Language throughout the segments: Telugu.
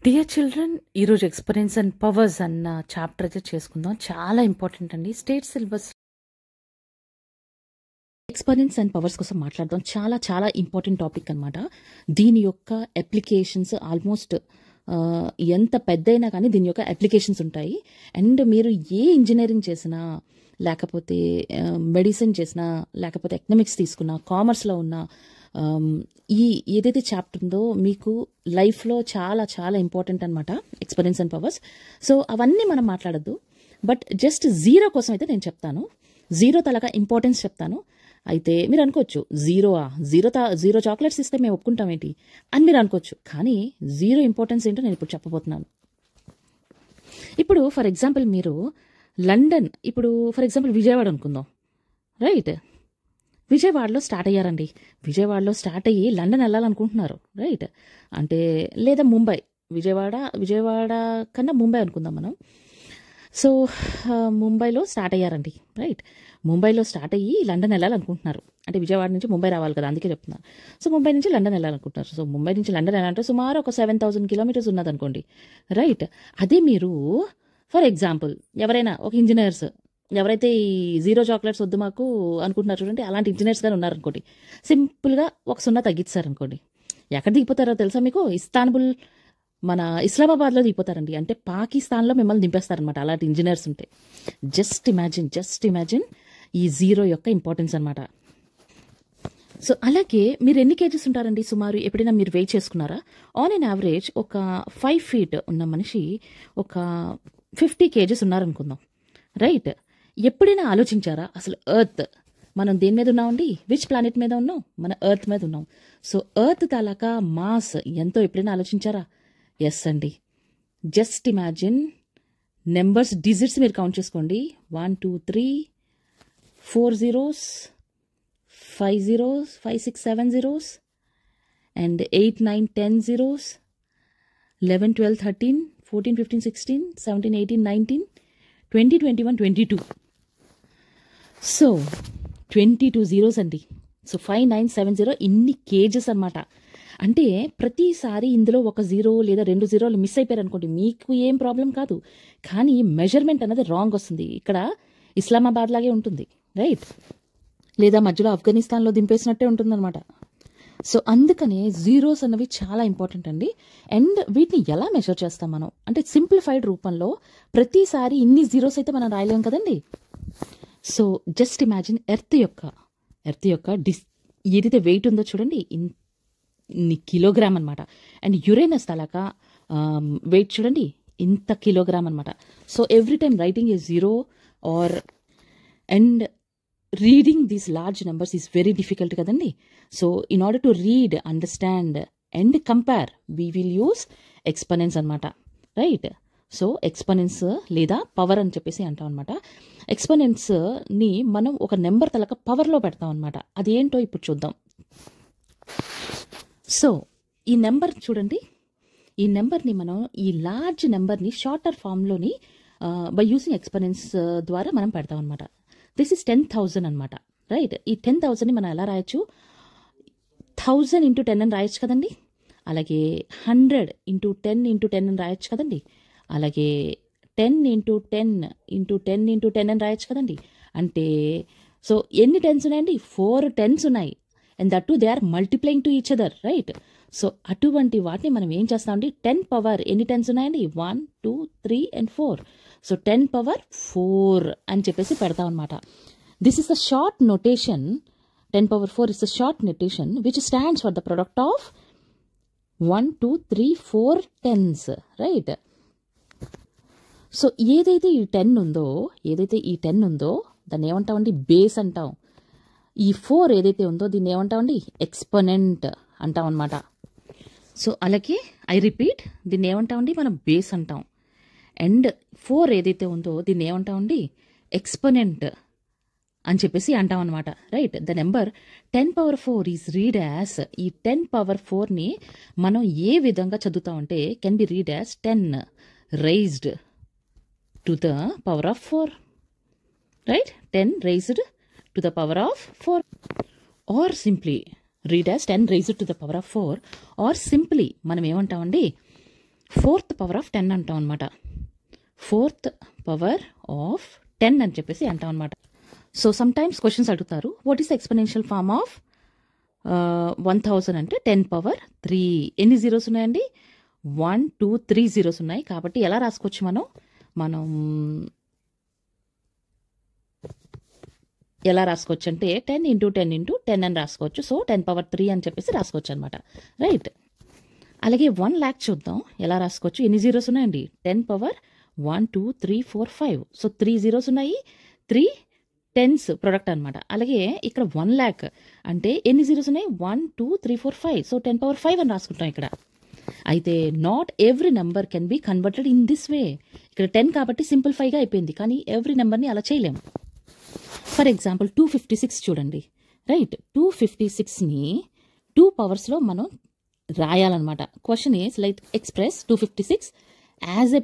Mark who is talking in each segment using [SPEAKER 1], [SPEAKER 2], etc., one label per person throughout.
[SPEAKER 1] డియర్ చిల్డ్రన్, ఈరోజు ఎక్స్పీరియన్స్ అండ్ పవర్స్ అన్న చాప్టర్ అయితే చేసుకుందాం. చాలా ఇంపార్టెంట్ అండి. State syllabus experience and powers కోసం మాట్లాడదాం. చాలా చాలా ఇంపార్టెంట్ టాపిక్ అనమాట. దీని యొక్క అప్లికేషన్స్ ఆల్మోస్ట్ ఎంత పెద్దయినా కానీ దీని యొక్క అప్లికేషన్స్ ఉంటాయి. అండ్ మీరు ఏ ఇంజనీరింగ్ చేసినా, లేకపోతే మెడిసిన్ చేసినా, లేకపోతే ఎకనామిక్స్ తీసుకున్నా, కామర్స్లో ఉన్న ఈ ఏదైతే చాప్టర్ ఉందో మీకు లైఫ్లో చాలా చాలా ఇంపార్టెంట్ అనమాట, ఎక్స్పీరియన్స్ అండ్ పవర్స్. సో అవన్నీ మనం మాట్లాడద్దు, బట్ జస్ట్ జీరో కోసం అయితే నేను చెప్తాను. జీరో తలగా ఇంపార్టెన్స్ చెప్తాను. అయితే మీరు అనుకోవచ్చు, జీరో చాక్లెట్స్ ఇస్తే మేము ఒప్పుకుంటాం ఏంటి అని మీరు అనుకోవచ్చు. కానీ జీరో ఇంపార్టెన్స్ ఏంటో నేను ఇప్పుడు చెప్పబోతున్నాను. ఇప్పుడు ఫర్ ఎగ్జాంపుల్ మీరు లండన్, ఇప్పుడు ఫర్ ఎగ్జాంపుల్ విజయవాడ అనుకుందాం, రైట్? విజయవాడలో స్టార్ట్ అయ్యారండి. విజయవాడలో స్టార్ట్ అయ్యి లండన్ వెళ్ళాలనుకుంటున్నారు, రైట్? అంటే లేదా ముంబై, విజయవాడ కన్నా ముంబై అనుకుందాం మనం. సో ముంబైలో స్టార్ట్ అయ్యారండి, రైట్? ముంబైలో స్టార్ట్ అయ్యి లండన్ వెళ్ళాలనుకుంటున్నారు. అంటే విజయవాడ నుంచి ముంబై రావాలి కదా, అందుకే చెప్తున్నారు. సో ముంబై నుంచి లండన్ వెళ్ళాలనుకుంటున్నారు. సో ముంబై నుంచి లండన్ వెళ్ళాలంటే సుమారు ఒక 7,000 కిలోమీటర్స్ ఉన్నదనుకోండి, రైట్? అదే మీరు ఫర్ ఎగ్జాంపుల్ ఎవరైనా ఒక ఇంజనీర్స్ ఎవరైతే ఈ జీరో చాక్లెట్స్ వద్దు మాకు అనుకుంటున్నారు చూడండి, అలాంటి ఇంజనీర్స్ కానీ ఉన్నారనుకోండి, సింపుల్గా ఒక 0 తగ్గిస్తారనుకోండి, ఎక్కడ దిగిపోతారో తెలుసా మీకు? ఇస్తాన్బుల్, మన ఇస్లామాబాద్లో దిగిపోతారండి. అంటే పాకిస్తాన్లో మిమ్మల్ని దింపేస్తారనమాట అలాంటి ఇంజనీర్స్ ఉంటే. జస్ట్ ఇమాజిన్ ఈ జీరో యొక్క ఇంపార్టెన్స్ అనమాట. సో అలాగే మీరు ఎన్ని కేజెస్ ఉంటారండి సుమారు? ఎప్పుడైనా మీరు వెయిట్ చేసుకున్నారా? ఆన్ ఎన్ యావరేజ్ ఒక 5 feet ఉన్న మనిషి ఒక 50 kgs ఉన్నారనుకుందాం, రైట్? ఎప్పుడైనా ఆలోచించారా అసలు ఎర్త్, మనం దేని మీద ఉన్నామండి? విచ్ ప్లానెట్ మీద ఉన్నాం? మన ఎర్త్ మీద ఉన్నాం. సో ఎర్త్ తాలూకా మాస్ ఎంతో ఎప్పుడైనా ఆలోచించారా? ఎస్ అండి. జస్ట్ ఇమాజిన్, నెంబర్స్, డిజిట్స్ మీరు కౌంట్ చేసుకోండి. 1 2 3 4 zeros, 5 zeros, 5 6 7 zeros, and 8 9 10 zeros, 11 12 13 14 15 16 17 18 19 20 21 22. So 22 zeros అండి. సో 5970 ఇన్ని కేజెస్ అనమాట. అంటే ప్రతిసారి ఇందులో ఒక 0 లేదా 2 zeros మిస్ అయిపోయారు అనుకోండి, మీకు ఏం ప్రాబ్లం కాదు. కానీ మెజర్మెంట్ అనేది రాంగ్ వస్తుంది. ఇక్కడ ఇస్లామాబాద్ లాగే ఉంటుంది, రైట్? లేదా మధ్యలో ఆఫ్ఘనిస్తాన్లో దింపేసినట్టే ఉంటుందన్నమాట. సో అందుకనే జీరోస్ అన్నవి చాలా ఇంపార్టెంట్ అండి. అండ్ వీటిని ఎలా మెజర్ చేస్తాం మనం అంటే సింప్లిఫైడ్ రూపంలో. ప్రతిసారి ఇన్ని జీరోస్ అయితే మనం రాయలేం కదండి. సో జస్ట్ ఇమాజిన్, ఎర్త్ యొక్క ఏదైతే వెయిట్ ఉందో చూడండి, ఇన్ని కిలోగ్రామ్ అనమాట. అండ్ యురేనస్ తాలూకా వెయిట్ చూడండి, ఇంత కిలోగ్రామ్ అనమాట. So every time writing a zero or and reading these large numbers is very difficult కదండి. So in order to read, understand and compare we will use exponents అనమాట, రైట్? సో ఎక్స్పనెన్స్ లేదా పవర్ అని చెప్పేసి అంటాం అనమాట. ఎక్స్పనెన్స్ని మనం ఒక నెంబర్ తలక పవర్లో పెడతాం అనమాట. అదేంటో ఇప్పుడు చూద్దాం. సో ఈ నెంబర్ చూడండి, ఈ నెంబర్ని మనం, ఈ లార్జ్ నెంబర్ని షార్టర్ ఫామ్లోని బై యూసింగ్ ఎక్స్పనెన్స్ ద్వారా మనం పెడతాం అనమాట. దిస్ ఈస్ 10,000 అనమాట, రైట్? ఈ 10,000ని మనం ఎలా రాయొచ్చు? 1000 × 10 అని రాయొచ్చు కదండి. అలాగే 100 × 10 × 10 అని రాయొచ్చు కదండి. అలాగే 10 × 10 × 10 × 10 అని రాయొచ్చు కదండి. అంటే సో ఎన్ని 10s ఉన్నాయండి? 4 10s ఉన్నాయి. And that two they are multiplying to each other, right? So అటువంటి వాటిని మనం ఏం చేస్తామండి? 10 పవర్ ఎన్ని 10s ఉన్నాయండి? 1 2 3 and 4. సో 10 power 4 అని చెప్పేసి పెడతాం అనమాట. This is the short notation. 10 power 4 is the short notation which stands for the product of 1 2 3 4 10s, right? So ఏదైతే ఈ 10 ఉందో దాన్ని ఏమంటామండి? బేస్ అంటాం. ఈ 4 ఏదైతే ఉందో దీన్ని ఏమంటామండి? ఎక్స్పొనెంట్ అంటాం అనమాట. సో అలాగే ఐ రిపీట్, దీన్ని ఏమంటామండి? మనం బేస్ అంటాం. అండ్ 4 ఏదైతే ఉందో దీన్ని ఏమంటామండి? ఎక్స్పొనెంట్ అని చెప్పేసి అంటాం అనమాట, right? The number 10 power 4 is read as, ఈ 10 power 4ని మనం ఏ విధంగా చదువుతామంటే can be read as 10 raised to the power of 4, right? 10 raised to the power of 4, or simply read as 10 raised to the power of 4, or simply మనం ఏమంటామండి? 4th పవర్ ఆఫ్ 10 అంటాం అనమాట. 4th పవర్ ఆఫ్ 10 అని చెప్పేసి అంటాం అనమాట. సో సమ్ టైమ్స్ క్వశ్చన్స్ అడుగుతారు, what is the exponential form of 1000 అంటే 10 పవర్ 3. ఎన్ని జీరోస్ ఉన్నాయండి? 1 2 3 జీరోస్ ఉన్నాయి. కాబట్టి ఎలా రాసుకోవచ్చు మనం ఎలా రాసుకోవచ్చు అంటే 10 × 10 × 10 అని రాసుకోవచ్చు. సో 10 పవర్ 3 అని చెప్పేసి రాసుకోవచ్చు అనమాట. రైట్. అలాగే 1 lakh చూద్దాం ఎలా రాసుకోవచ్చు. ఎన్ని జీరోస్ ఉన్నాయండి? 10 పవర్ 1 2 3 4 5. సో 3 జీరోస్ ఉన్నాయి, 3 10s ప్రొడక్ట్ అనమాట. అలాగే ఇక్కడ 1 lakh అంటే ఎన్ని జీరోస్ ఉన్నాయి? 1 2 3 4 5. సో 10 పవర్ 5 అని రాసుకుంటాం ఇక్కడ. అయితే not every number can be converted in this way. ఇక్కడ 10 కాబట్టి సింప్లిఫైగా అయిపోయింది, కానీ ఎవ్రీ నెంబర్ని అలా చేయలేము. ఫర్ ఎగ్జాంపుల్ 256 చూడండి. రైట్. 256ని 2 పవర్స్లో మనం రాయాలన్నమాట. Question is like express 256 as a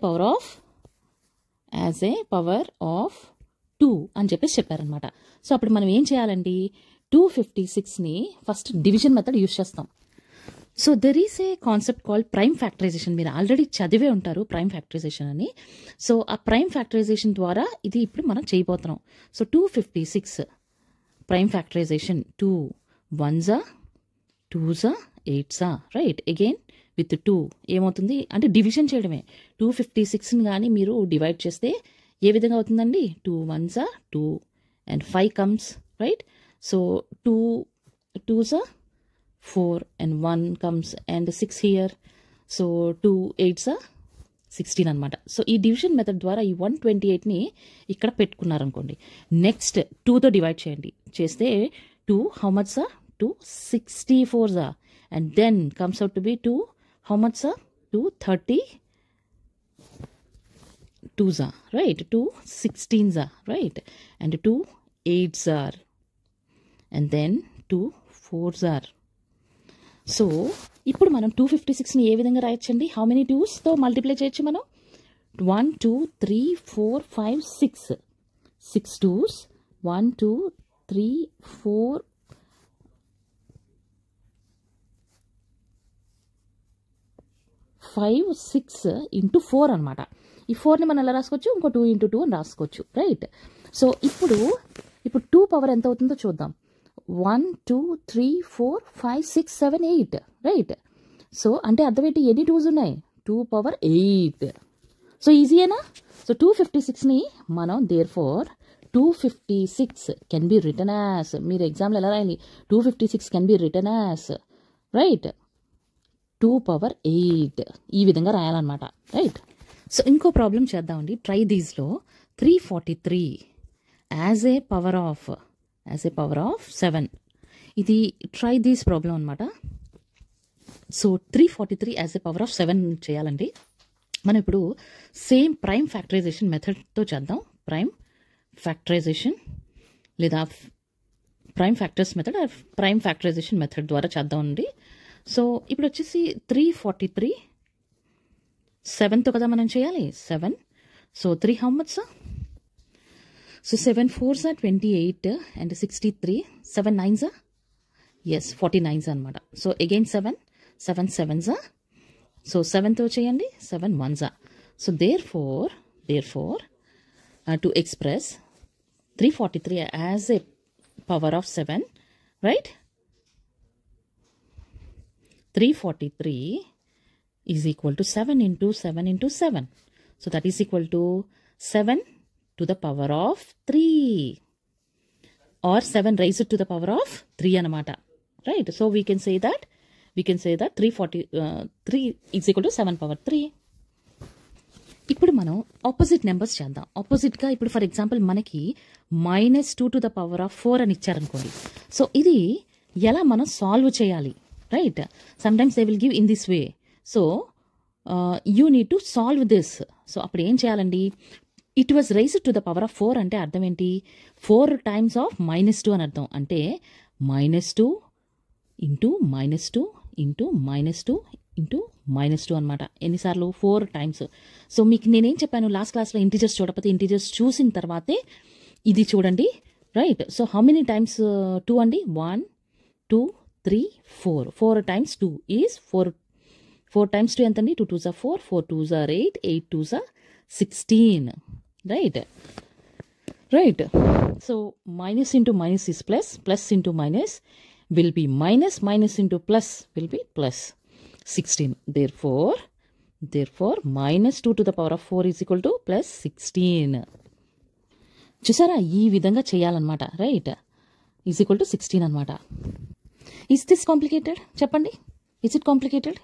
[SPEAKER 1] power of 2 అని చెప్పేసి చెప్పారనమాట. సో అప్పుడు మనం ఏం చేయాలండి? 256ని ఫస్ట్ డివిజన్ మెథడ్ యూజ్ చేస్తాం. So there is a concept called prime factorization. మీరు ఆల్రెడీ చదివే ఉంటారు ప్రైమ్ ఫ్యాక్టరైజేషన్ అని. సో ఆ ప్రైమ్ ఫ్యాక్టరైజేషన్ ద్వారా ఇది ఇప్పుడు మనం చేయబోతున్నాం. So 256 prime factorization 2 1s 2s 8s. Right. Again with 2 ఏమవుతుంది అంటే డివిజన్ చేయడమే. 256ని కానీ మీరు డివైడ్ చేస్తే ఏ విధంగా అవుతుందండి? 2 1s 2 and 5 comes. Right. So 2 2s 4 and 1 comes and 6 here. So 2 8s 16 అనమాట. సో ఈ డివిజన్ మెథడ్ ద్వారా ఈ 128ని ఇక్కడ పెట్టుకున్నారనుకోండి. నెక్స్ట్ 2తో డివైడ్ చేయండి. చేస్తే 2 how much 2 64s and then comes out to be 2 how much 2 32s. Right. 2 16s. Right. And 2 8s and then 2 4s. So ఇప్పుడు మనం 256ని ఏ విధంగా రాయొచ్చండి? హౌ మెనీ 2స్తో మల్టిప్లై చేయొచ్చు మనం? 1 2 3 4 5 6 6 2s 1 2 3 4 5 6 into 4 అనమాట. ఈ 4ని మనం ఎలా రాసుకోవచ్చు? ఇంకో 2 into 2 అని రాసుకోవచ్చు. రైట్. సో ఇప్పుడు 2 పవర్ ఎంత అవుతుందో చూద్దాం. 1 2 3 4 5 6 7 8. రైట్. సో అంటే అర్థం ఏంటి? ఎన్ని 2s ఉన్నాయి? 2 పవర్ 8. సో ఈజీయేనా? సో 256ని మనం therefore 256 can be written as, మీరు ఎగ్జామ్లో ఎలా రాయాలి? 256 can be written as right 2 power 8 ఈ విధంగా రాయాలన్నమాట. రైట్. సో ఇంకో ప్రాబ్లం చేద్దామండి. ట్రై దీస్లో 343 యాజ్ ఏ పవర్ ఆఫ్ 7. ఇది ట్రై దీస్ ప్రాబ్లం అనమాట. So 343 as a power of 7 చేయాలండి. మనం ఇప్పుడు సేమ్ ప్రైమ్ ఫ్యాక్టరైజేషన్ మెథడ్తో చేద్దాం. ప్రైమ్ ఫ్యాక్టరైజేషన్ లేదా prime factors method prime factorisation method ద్వారా చేద్దామండి. సో ఇప్పుడు వచ్చేసి 343 7తో కదా మనం చేయాలి. 7. So 3 how much? So 7 4s 28 and 63. 7 9s yes 49s అనమాట. So again 7 7s. సో 7తో చేయండి. 7 1s. So therefore to express 343 as a power of 7, right? 343 is equal to 7 into 7 into 7. So that is equal to 7 to the power of 3 or 7 raised to the power of 3 anamata. Right. So we can say that 343 is equal to 7 power 3. ఇప్పుడు మనం ఆపోజిట్ నెంబర్స్ చేద్దాం. ఆపోజిట్గా ఇప్పుడు ఫర్ ఎగ్జాంపుల్ మనకి -2 to the power of 4 అని ఇచ్చారనుకోండి. సో ఇది ఎలా మనం సాల్వ్ చేయాలి? Right. Sometimes they will give in this way. So you need to solve this. So అప్పుడు ఏం చేయాలండి? It was raised to the power of 4 అంటే అర్థం ఏంటి? 4 times of -2 అని అర్థం. అంటే -2 ఇంటూ -2 ఇంటూ -2 ఇంటూ -2 అనమాట. ఎన్నిసార్లు? 4 times. సో మీకు నేనేం చెప్పాను లాస్ట్ క్లాస్లో? ఇంటీజర్స్ చూడకపోతే ఇంటీజర్స్ చూసిన తర్వాతే ఇది చూడండి. Right. So how many times 2 అండి? 1 2 3 4. 4 times 2 is 4 4 times 2 ఎంతండి? 2 2s are 4, 4 2s are 8, 8 2s are 16. Right. So minus into minus is plus, plus into minus will be minus, minus into plus will be plus 16. Therefore minus 2 to the power of 4 is equal to plus 16. చూసారా, ఈ విధంగా చేయాలన్నమాట. రైట్, ఈజ్ ఈక్వల్ టు 16 అనమాట. Is this complicated? చెప్పండి, ఈజ్ ఇట్ కాంప్లికేటెడ్?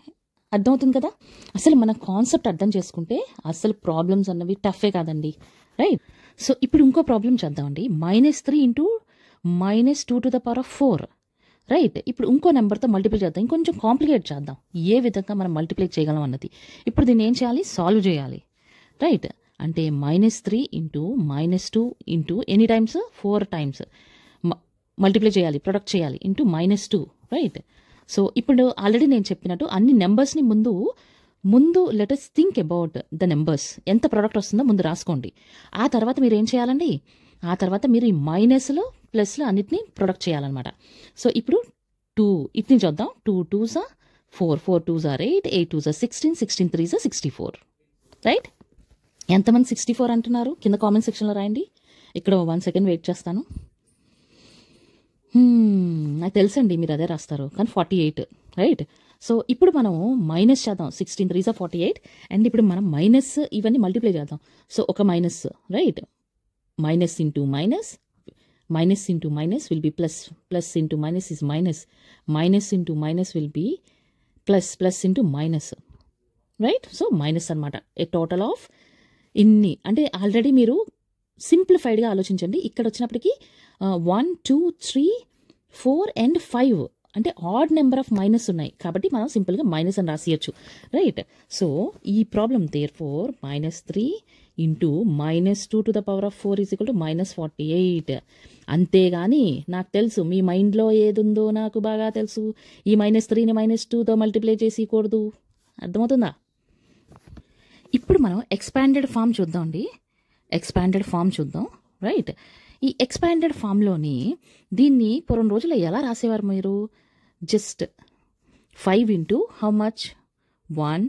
[SPEAKER 1] అర్థమవుతుంది కదా. అసలు మన కాన్సెప్ట్ అర్థం చేసుకుంటే అసలు ప్రాబ్లమ్స్ అన్నవి టఫే కాదండి. రైట్. సో ఇప్పుడు ఇంకో ప్రాబ్లం చేద్దామండి. -3 into -2 to the power of 4. Right. ఇప్పుడు ఇంకో నెంబర్తో మల్టిప్లై చేద్దాం. ఇంకొంచెం కాంప్లికేట్ చేద్దాం, ఏ విధంగా మనం మల్టిప్లై చేయగలం అన్నది. ఇప్పుడు దీన్ని ఏం చేయాలి? సాల్వ్ చేయాలి. రైట్. అంటే -3 into -2 into any times? 4 times multiply చేయాలి, ప్రొడక్ట్ చేయాలి, ఇంటూ -2. రైట్. సో ఇప్పుడు ఆల్రెడీ నేను చెప్పినట్టు అన్ని నెంబర్స్ని ముందు let us think about the numbers. ఎంత ప్రొడక్ట్ వస్తుందో ముందు రాసుకోండి. ఆ తర్వాత మీరు ఏం చేయాలండి? ఆ తర్వాత మీరు ఈ మైనస్లో ప్లస్లో అన్నిటిని ప్రొడక్ట్ చేయాలన్నమాట. సో ఇప్పుడు 2 ఇట్ని చూద్దాం. 2 2s are 4, 4 2s are 8, 8 2s are 16, 16 3s are 64. Right. ఎంతమంది 64 అంటున్నారు? కింద కామెంట్ సెక్షన్లో రాయండి. ఇక్కడ 1 second వెయిట్ చేస్తాను. నాకు తెలుసండి మీరు అదే రాస్తారు, కానీ 48. రైట్. సో ఇప్పుడు మనం మైనస్ చేద్దాం. 16 3s are 48. అండ్ ఇప్పుడు మనం మైనస్ ఇవన్నీ మల్టిప్లై చేద్దాం. సో ఒక minus. Right. Minus into minus, minus into minus will be plus, plus into minus is minus, minus into minus will be plus, plus into minus. Right. So minus అనమాట. ఏ టోటల్ ఆఫ్ ఇన్ని, అంటే ఆల్రెడీ మీరు సింప్లిఫైడ్గా ఆలోచించండి. ఇక్కడ వచ్చినప్పటికీ 1 2 3 4 and 5 అంటే ఆడ్ నెంబర్ ఆఫ్ మైనస్ ఉన్నాయి, కాబట్టి మనం సింపుల్గా మైనస్ అని రాసియచ్చు. రైట్. సో ఈ problem therefore -3 into -2 to the power of 4 is equal to -48. అంతేగాని నాకు తెలుసు మీ మైండ్లో ఏదుందో నాకు బాగా తెలుసు. ఈ -3ని -2తో మల్టిప్లై చేసికూడదు. అర్థమవుతుందా? ఇప్పుడు మనం ఎక్స్పాండెడ్ ఫామ్ చూద్దామండి. ఎక్స్పాండెడ్ ఫామ్ చూద్దాం. రైట్. ఈ ఎక్స్పాండెడ్ ఫామ్లోని దీన్ని పూర్వం రోజుల్లో ఎలా రాసేవారు మీరు? Just 5 into how much? 1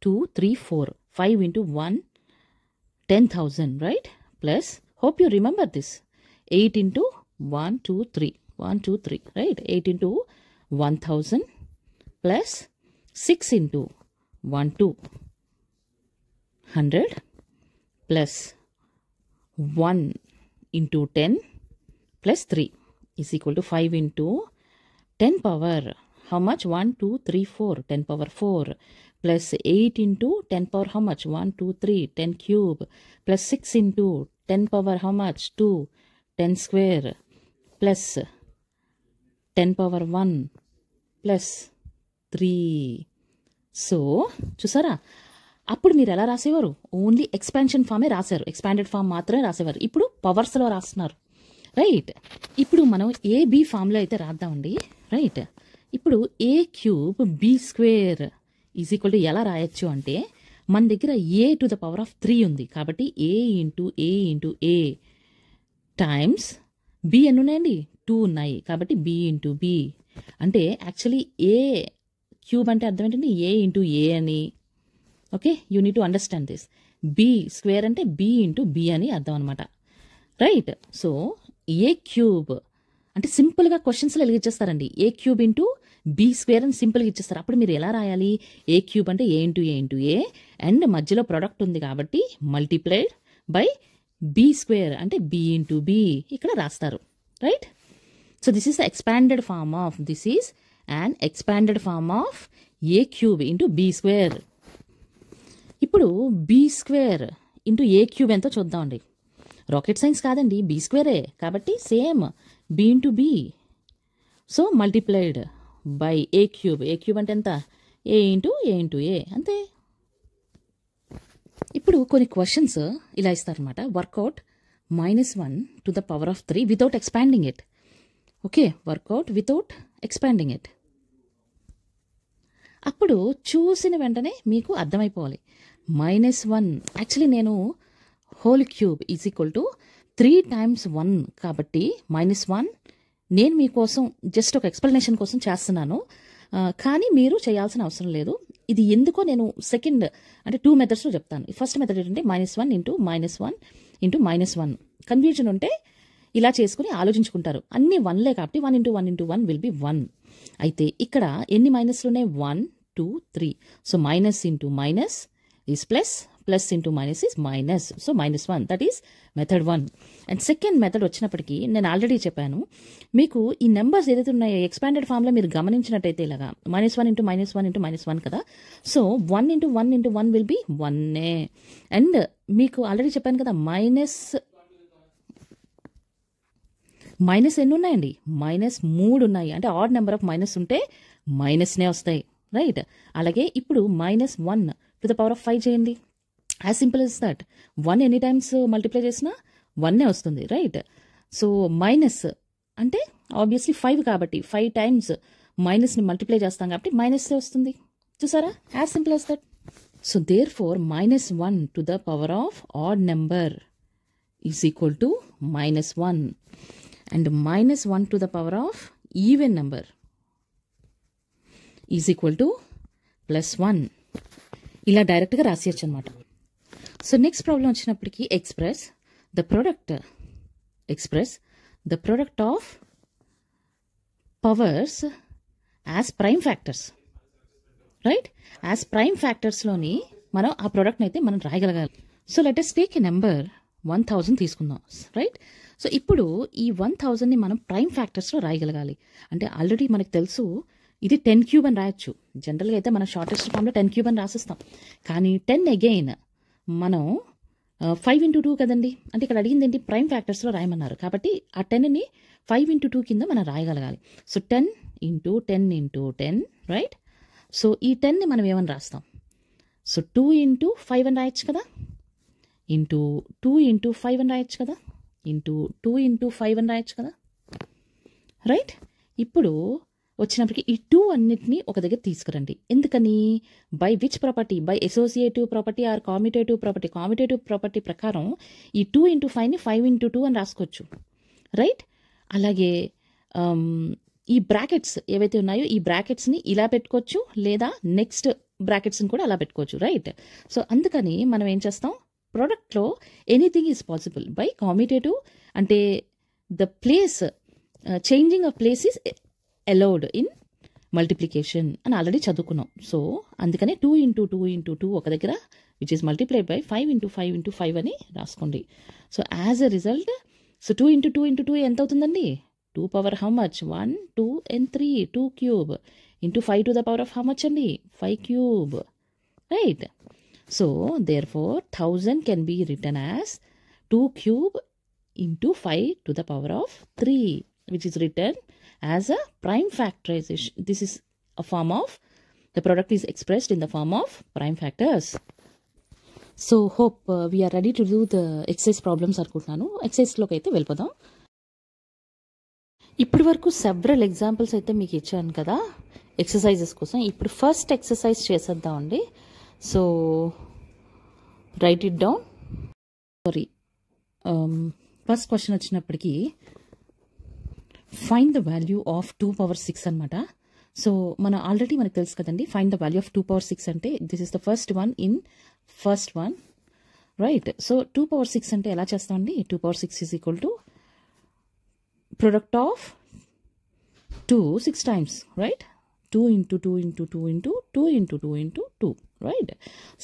[SPEAKER 1] 2 3 4. 5 into 1 10,000. Right. Plus hope you remember this. 8 into 1 2 3 1 2 3. Right. 8 into 1000 plus 6 into 1 2 100 plus 1 into 10 plus 3 is equal to 5 into 10 power how much? 1 2 3 4 10 power 4 plus 8 into 10 power how much? 1 2 3 10 cube plus 6 into 10 power how much? 2 10 square plus 10 power 1 plus 3. So చూసారా, అప్పుడు మీరు ఎలా రాసేవారు? ఓన్లీ ఎక్స్పాన్షన్ ఫామే రాశారు, ఎక్స్పాండెడ్ ఫామ్ మాత్రమే రాసేవారు. ఇప్పుడు పవర్స్లో రాస్తున్నారు. రైట్. ఇప్పుడు మనం AB ఫామ్లో అయితే రాద్దామండి. రైట్. ఇప్పుడు A³ B² is equal to ఎలా రాయొచ్చు అంటే, మన దగ్గర A to the power of 3 ఉంది, కాబట్టి A into A into A times B ఎన్ని ఉన్నాయండి? 2 ఉన్నాయి, కాబట్టి B ఇంటూ B. అంటే యాక్చువల్లీ A³ అంటే అర్థం ఏంటంటే A ఇంటూ A అని. Okay, you need to understand this. B² అంటే B ఇంటూ B అని అర్థం అనమాట. రైట్. సో A³ అంటే సింపుల్గా క్వశ్చన్స్లో వెలిగించేస్తారండి. A³ ఇంటూ B² అని సింపుల్గా ఇచ్చేస్తారు. అప్పుడు మీరు ఎలా రాయాలి? A³ అంటే A into A into A and మధ్యలో ప్రొడక్ట్ ఉంది కాబట్టి మల్టిప్లైడ్ బై B² అంటే B ఇంటూ B ఇక్కడ రాస్తారు. Right. So this is the expanded form of, this is and expanded form of A³ into B². ఇప్పుడు B² ఇంటూ A³ ఎంతో చూద్దామండి. రాకెట్ సైన్స్ కాదండి, B² కాబట్టి same B into B. So multiplied by A³. A³ అంటే ఎంత? A into A into A అంతే. ఇప్పుడు కొన్ని క్వశ్చన్స్ ఇలా ఇస్తారనమాట. Work out -1 to the power of 3 without expanding it. Okay, work out without expanding it. అప్పుడు చూసిన వెంటనే మీకు అర్థమైపోవాలి. -1 యాక్చువల్లీ నేను whole cube is equal to 3 times 1 కాబట్టి -1 నేను మీకోసం జస్ట్ ఒక ఎక్స్ప్లెనేషన్ కోసం చేస్తున్నాను, కానీ మీరు చేయాల్సిన అవసరం లేదు. ఇది ఎందుకో నేను సెకండ్ అంటే 2 మెథడ్స్లో చెప్తాను. ఫస్ట్ మెథడ్ ఏంటంటే -1 ఇంటూ -1 ఇంటూ -1. కన్ఫ్యూజన్ ఉంటే ఇలా చేసుకుని ఆలోచించుకుంటారు. అన్ని 1లే కాబట్టి 1 ఇంటూ 1 ఇంటూ 1 విల్ బి 1. అయితే ఇక్కడ ఎన్ని మైనస్లు ఉన్నాయి? 1 2 3. So minus into minus is plus, plus into minus is minus. So -1 that is method 1. And second method వచ్చినప్పటికీ నేను ఆల్రెడీ చెప్పాను మీకు ఈ నెంబర్స్ ఏదైతే ఉన్నాయో ఎక్స్పాండెడ్ ఫామ్లో మీరు గమనించినట్టయితే ఇలాగా -1 ఇంటూ -1 ఇంటూ -1 కదా. So 1 into 1 into 1 will be 1. And మీకు ఆల్రెడీ చెప్పాను కదా మైనస్ ఎన్ని ఉన్నాయండి? -3 ఉన్నాయి. అంటే ఆడ్ నెంబర్ ఆఫ్ మైనస్ ఉంటే మైనస్నే వస్తాయి, రైట్? అలాగే ఇప్పుడు -1 టు ద పవర్ ఆఫ్ 5 చేయండి. As simple as that. 1 any times multiply చేసినా 1 వస్తుంది, రైట్? సో మైనస్ అంటే ఆబ్వియస్లీ 5 కాబట్టి 5 టైమ్స్ మైనస్ని మల్టిప్లై చేస్తాం కాబట్టి మైనస్ వస్తుంది. చూసారా? As simple as that. So therefore -1 to the power of odd number is equal to -1. And -1 to the power of even number is equal to +1. ఇలా డైరెక్ట్గా రాసేయచ్చు అనమాట. సో నెక్స్ట్ ప్రాబ్లం వచ్చినప్పటికీ express the product of powers as prime factors, right? As prime ఫ్యాక్టర్స్లోని మనం ఆ ప్రోడక్ట్ని అయితే మనం రాయగలగాలి. So let us take a number 1000 తీసుకుందాం, రైట్? సో ఇప్పుడు ఈ 1000ని మనం ప్రైమ్ ఫ్యాక్టర్స్లో రాయగలగాలి. అంటే ఆల్రెడీ మనకు తెలుసు ఇది 10 క్యూబ్ అని రాయొచ్చు. జనరల్గా అయితే మనం షార్టెస్ట్ ఫామ్లో 10 క్యూబ్ అని రాసిస్తాం. కానీ 10 అగైన్ మనం 5 ఇంటూ 2 కదండి. అంటే ఇక్కడ అడిగింది ఏంటి? ప్రైమ్ ఫ్యాక్టర్స్లో రాయమన్నారు కాబట్టి ఆ 10ని 5 ఇంటూ 2 కింద మనం రాయగలగాలి. So 10 into 10 into 10, right? So ఈ 10ని మనం ఏమని రాస్తాం? సో 2 ఇంటూ 5 అని రాయొచ్చు కదా, ఇంటూ 2 ఇంటూ 5 అని రాయొచ్చు కదా, ఇంటూ 2 ఇంటూ 5 అని రాయొచ్చు కదా, రైట్? ఇప్పుడు వచ్చినప్పటికీ ఈ 2 అన్నిటినీ ఒక దగ్గర తీసుకురండి. ఎందుకని? By which property? By associative property or కామ్యుటేటివ్ property. కామ్యుటేటివ్ property ప్రకారం ఈ 2 ఇంటూ 5ని 5 ఇంటూ 2 అని రాసుకోవచ్చు, రైట్? అలాగే ఈ బ్రాకెట్స్ ఏవైతే ఉన్నాయో ఈ బ్రాకెట్స్ని ఇలా పెట్టుకోవచ్చు, లేదా నెక్స్ట్ బ్రాకెట్స్ని కూడా అలా పెట్టుకోవచ్చు, రైట్? సో అందుకని మనం ఏం చేస్తాం? ప్రోడక్ట్లో anything is possible by commutative. అంటే the place changing of place is allowed in multiplication అని ఆల్రెడీ చదువుకున్నాం. సో అందుకనే 2 ఇంటూ 2 ఇంటూ 2 ఒక దగ్గర which is multiplied by 5 into 5 into 5 అని రాసుకోండి. So as a result so 2 into 2 into 2 ఎంత అవుతుందండి? 2 power how much? 1 2 and 3 2 cube into 5 to the power of how much అండి? 5 cube, right? So therefore 1000 can be written as 2 cube into 5 to the power of 3, which is written as a prime factorization. This is a form of the product is expressed in the form of prime factors. So hope we are ready to do the exercise problems అనుకుంటున్నాను. ఎక్సర్సైజ్లోకి అయితే వెళ్ళిపోదాం. ఇప్పటి వరకు సెవరల్ ఎగ్జాంపుల్స్ అయితే మీకు ఇచ్చాను కదా ఎక్సర్సైజెస్ కోసం. ఇప్పుడు ఫస్ట్ ఎక్సర్సైజ్ చేసేద్దామండి. So write it down. First question వచ్చినప్పటికీ find the value of 2 power 6 అనమాట. సో మనకు తెలుసు కదండి find the value of 2 power 6 అంటే this is the first one, right? So 2 power 6 అంటే ఎలా చేస్తామండి? 2 power 6 is equal to product of 2 6 times, right? 2 into 2 into 2 into 2 into 2 into 2, right?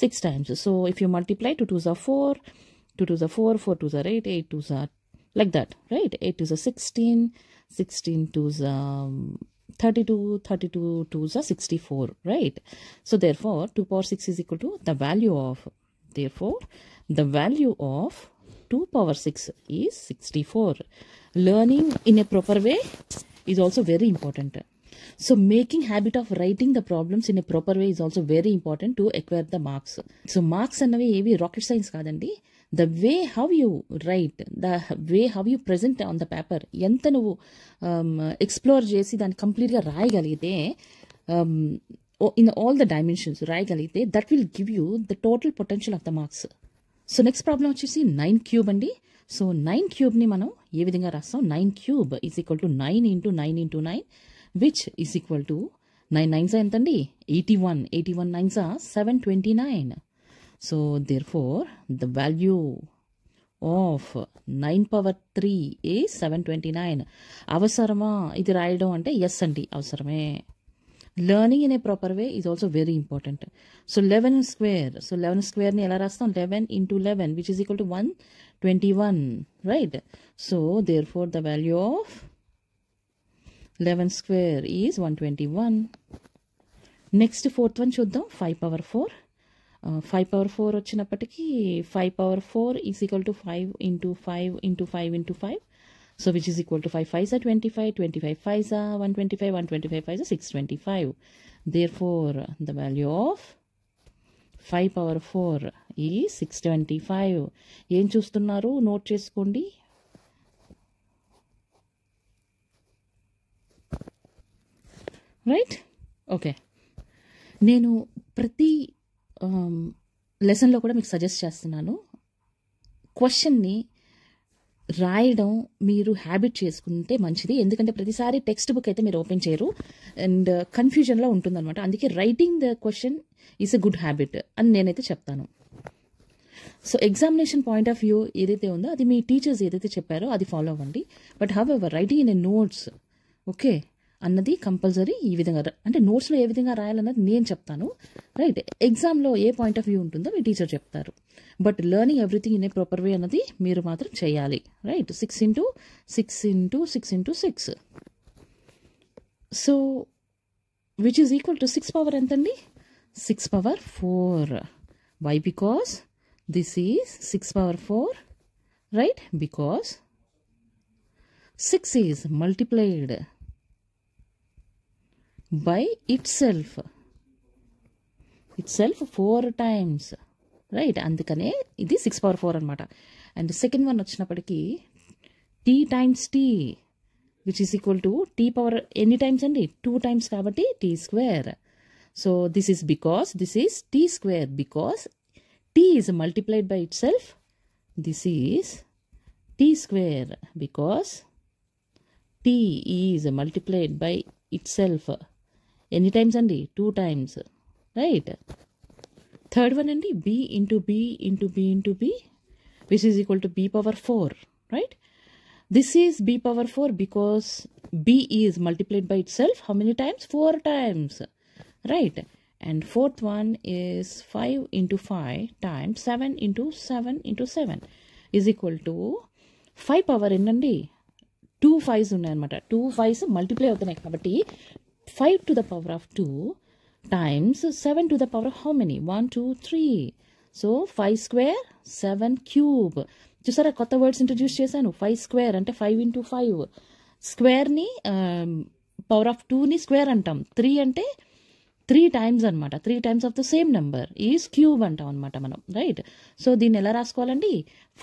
[SPEAKER 1] 6 times. So if you multiply 2 2s are 4, 2 2s are 4, 4 2s are 8, 8 2s are like that, right? 8 2s are 16, 16 2s are 32, 32 2s are 64, right? So therefore 2 power 6 is equal to the value of 2 power 6 is 64. Learning in a proper way is also very important. So making habit of writing the problems in a proper way is also very important to acquire the marks. So marks annave evi rocket science kadandi. The way how you write, the way how you present on the paper, enta nuvu explore chesi dan complete ga rayagalite in all the dimensions rayagalite, that will give you the total potential of the marks. So next problem vachesi 9 cube andi. So 9 cube ni manam ఏ విధంగా రాస్తాం? 9 cube is equal to 9 into 9 into 9, which is equal to 9 9s ఎంతండి 81, 81 9s 729. So therefore the value of 9 power 3 is 729. అవసరమా ఇది రాయడం అంటే ఎస్ అండి, అవసరమే. Learning in a proper way is also very important. So 11 square, so 11 squareని ఎలా రాస్తాం, 11 into 11 which is equal to 121, right? So therefore the value of 11 square is 121. Next fourth one చూద్దాం, 5 power 4. 5 power 4 వచ్చినప్పటికీ 5 power 4 is equal to 5 into 5 into 5 into 5. So which is equal to 5 5s are 25, 25 5s are 125, 125 5s are 625. Therefore the value of 5 power 4 is 625. ఏం చూస్తున్నారు నోట్ చేసుకోండి. Right, okay. నేను ప్రతి లెసన్లో కూడా మీకు సజెస్ట్ చేస్తున్నాను, క్వశ్చన్ని రాయడం మీరు హ్యాబిట్ చేసుకుంటే మంచిది. ఎందుకంటే ప్రతిసారి టెక్స్ట్ బుక్ అయితే మీరు ఓపెన్ చేయరు అండ్ కన్ఫ్యూజన్లో ఉంటుందన్నమాట. అందుకే writing the question is a good habit అని నేనైతే చెప్తాను. So examination point of view ఏదైతే ఉందో అది మీ టీచర్స్ ఏదైతే చెప్పారో అది ఫాలో అవ్వండి. But however writing in a notes okay అన్నది కంపల్సరీ. ఈ విధంగా అంటే నోట్స్లో ఏ విధంగా రాయాలన్నది నేను చెప్తాను, రైట్? ఎగ్జామ్లో ఏ పాయింట్ ఆఫ్ వ్యూ ఉంటుందో మీ టీచర్ చెప్తారు. But learning everything in a proper way అన్నది మీరు మాత్రం చేయాలి, right? 6 into 6 into 6 into 6. So which is equal to 6 power ఎంతండి, 6 power 4. Why? Because this is 6 power 4, right? Because 6 is multiplied by itself 4 times, right? అందుకనే ఇది 6 power 4 అనమాట. అండ్ సెకండ్ వన్ వచ్చినప్పటికీ t times t which is equal to t power ఎన్ని టైమ్స్ అండి, 2 times కాబట్టి t square. So this is because this is t square because t is multiplied by itself. This is t square because t is multiplied by itself ఎన్ని టైమ్స్ అండి, 2 times, రైట్? థర్డ్ వన్ అండి b into b into b into b which is equal to b power 4, right? This is b power 4 because b is multiplied by itself how many times, 4 times, right? And fourth one is 5 into 5 times 7 into 7 into 7 is equal to 5 power ఎన్నండి, 2 5s ఉన్నాయన్నమాట. 2 5s మల్టిప్లై అవుతున్నాయి కాబట్టి 5 to the power of 2 times 7 to the power of how many, 1 2 3. So 5 square 7 cube. చూసారా కొత్త వర్డ్స్ ఇంట్రడ్యూస్ చేశాను. 5 square అంటే 5 into 5. స్క్వేర్ని పవర్ ఆఫ్ 2ని స్క్వేర్ అంటాం. 3 అంటే 3 times అనమాట. 3 times of the same number is cube అంటాం అనమాట మనం, రైట్? సో దీన్ని ఎలా రాసుకోవాలండి,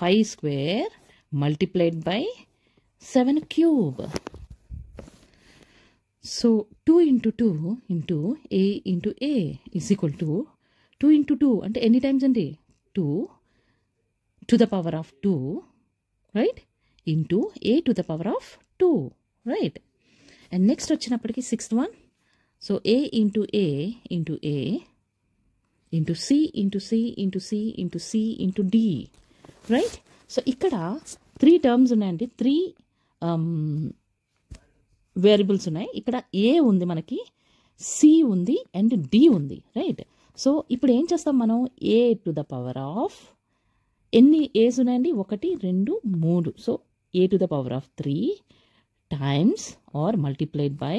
[SPEAKER 1] 5 square multiplied by 7 cube. So 2 into 2 into a into a is equal to 2 into 2 అంటే ఎన్ని టైమ్స్ అండి, 2 to the power of 2, right? into a to the power of 2, right? And next వచ్చినప్పటికీ sixth one, so a into a into a into c into c into c into c into d, right? So ఇక్కడ 3 టర్మ్స్ ఉన్నాయండి, 3 వేరియబుల్స్ ఉన్నాయి. ఇక్కడ ఏ ఉంది మనకి, సి ఉంది అండ్ డి ఉంది, రైట్? సో ఇప్పుడు ఏం చేస్తాం మనం, A to the power of ఎన్ని ఏస్ ఉన్నాయండి, 1 2 3. So A to the power of 3 times are multiplied by,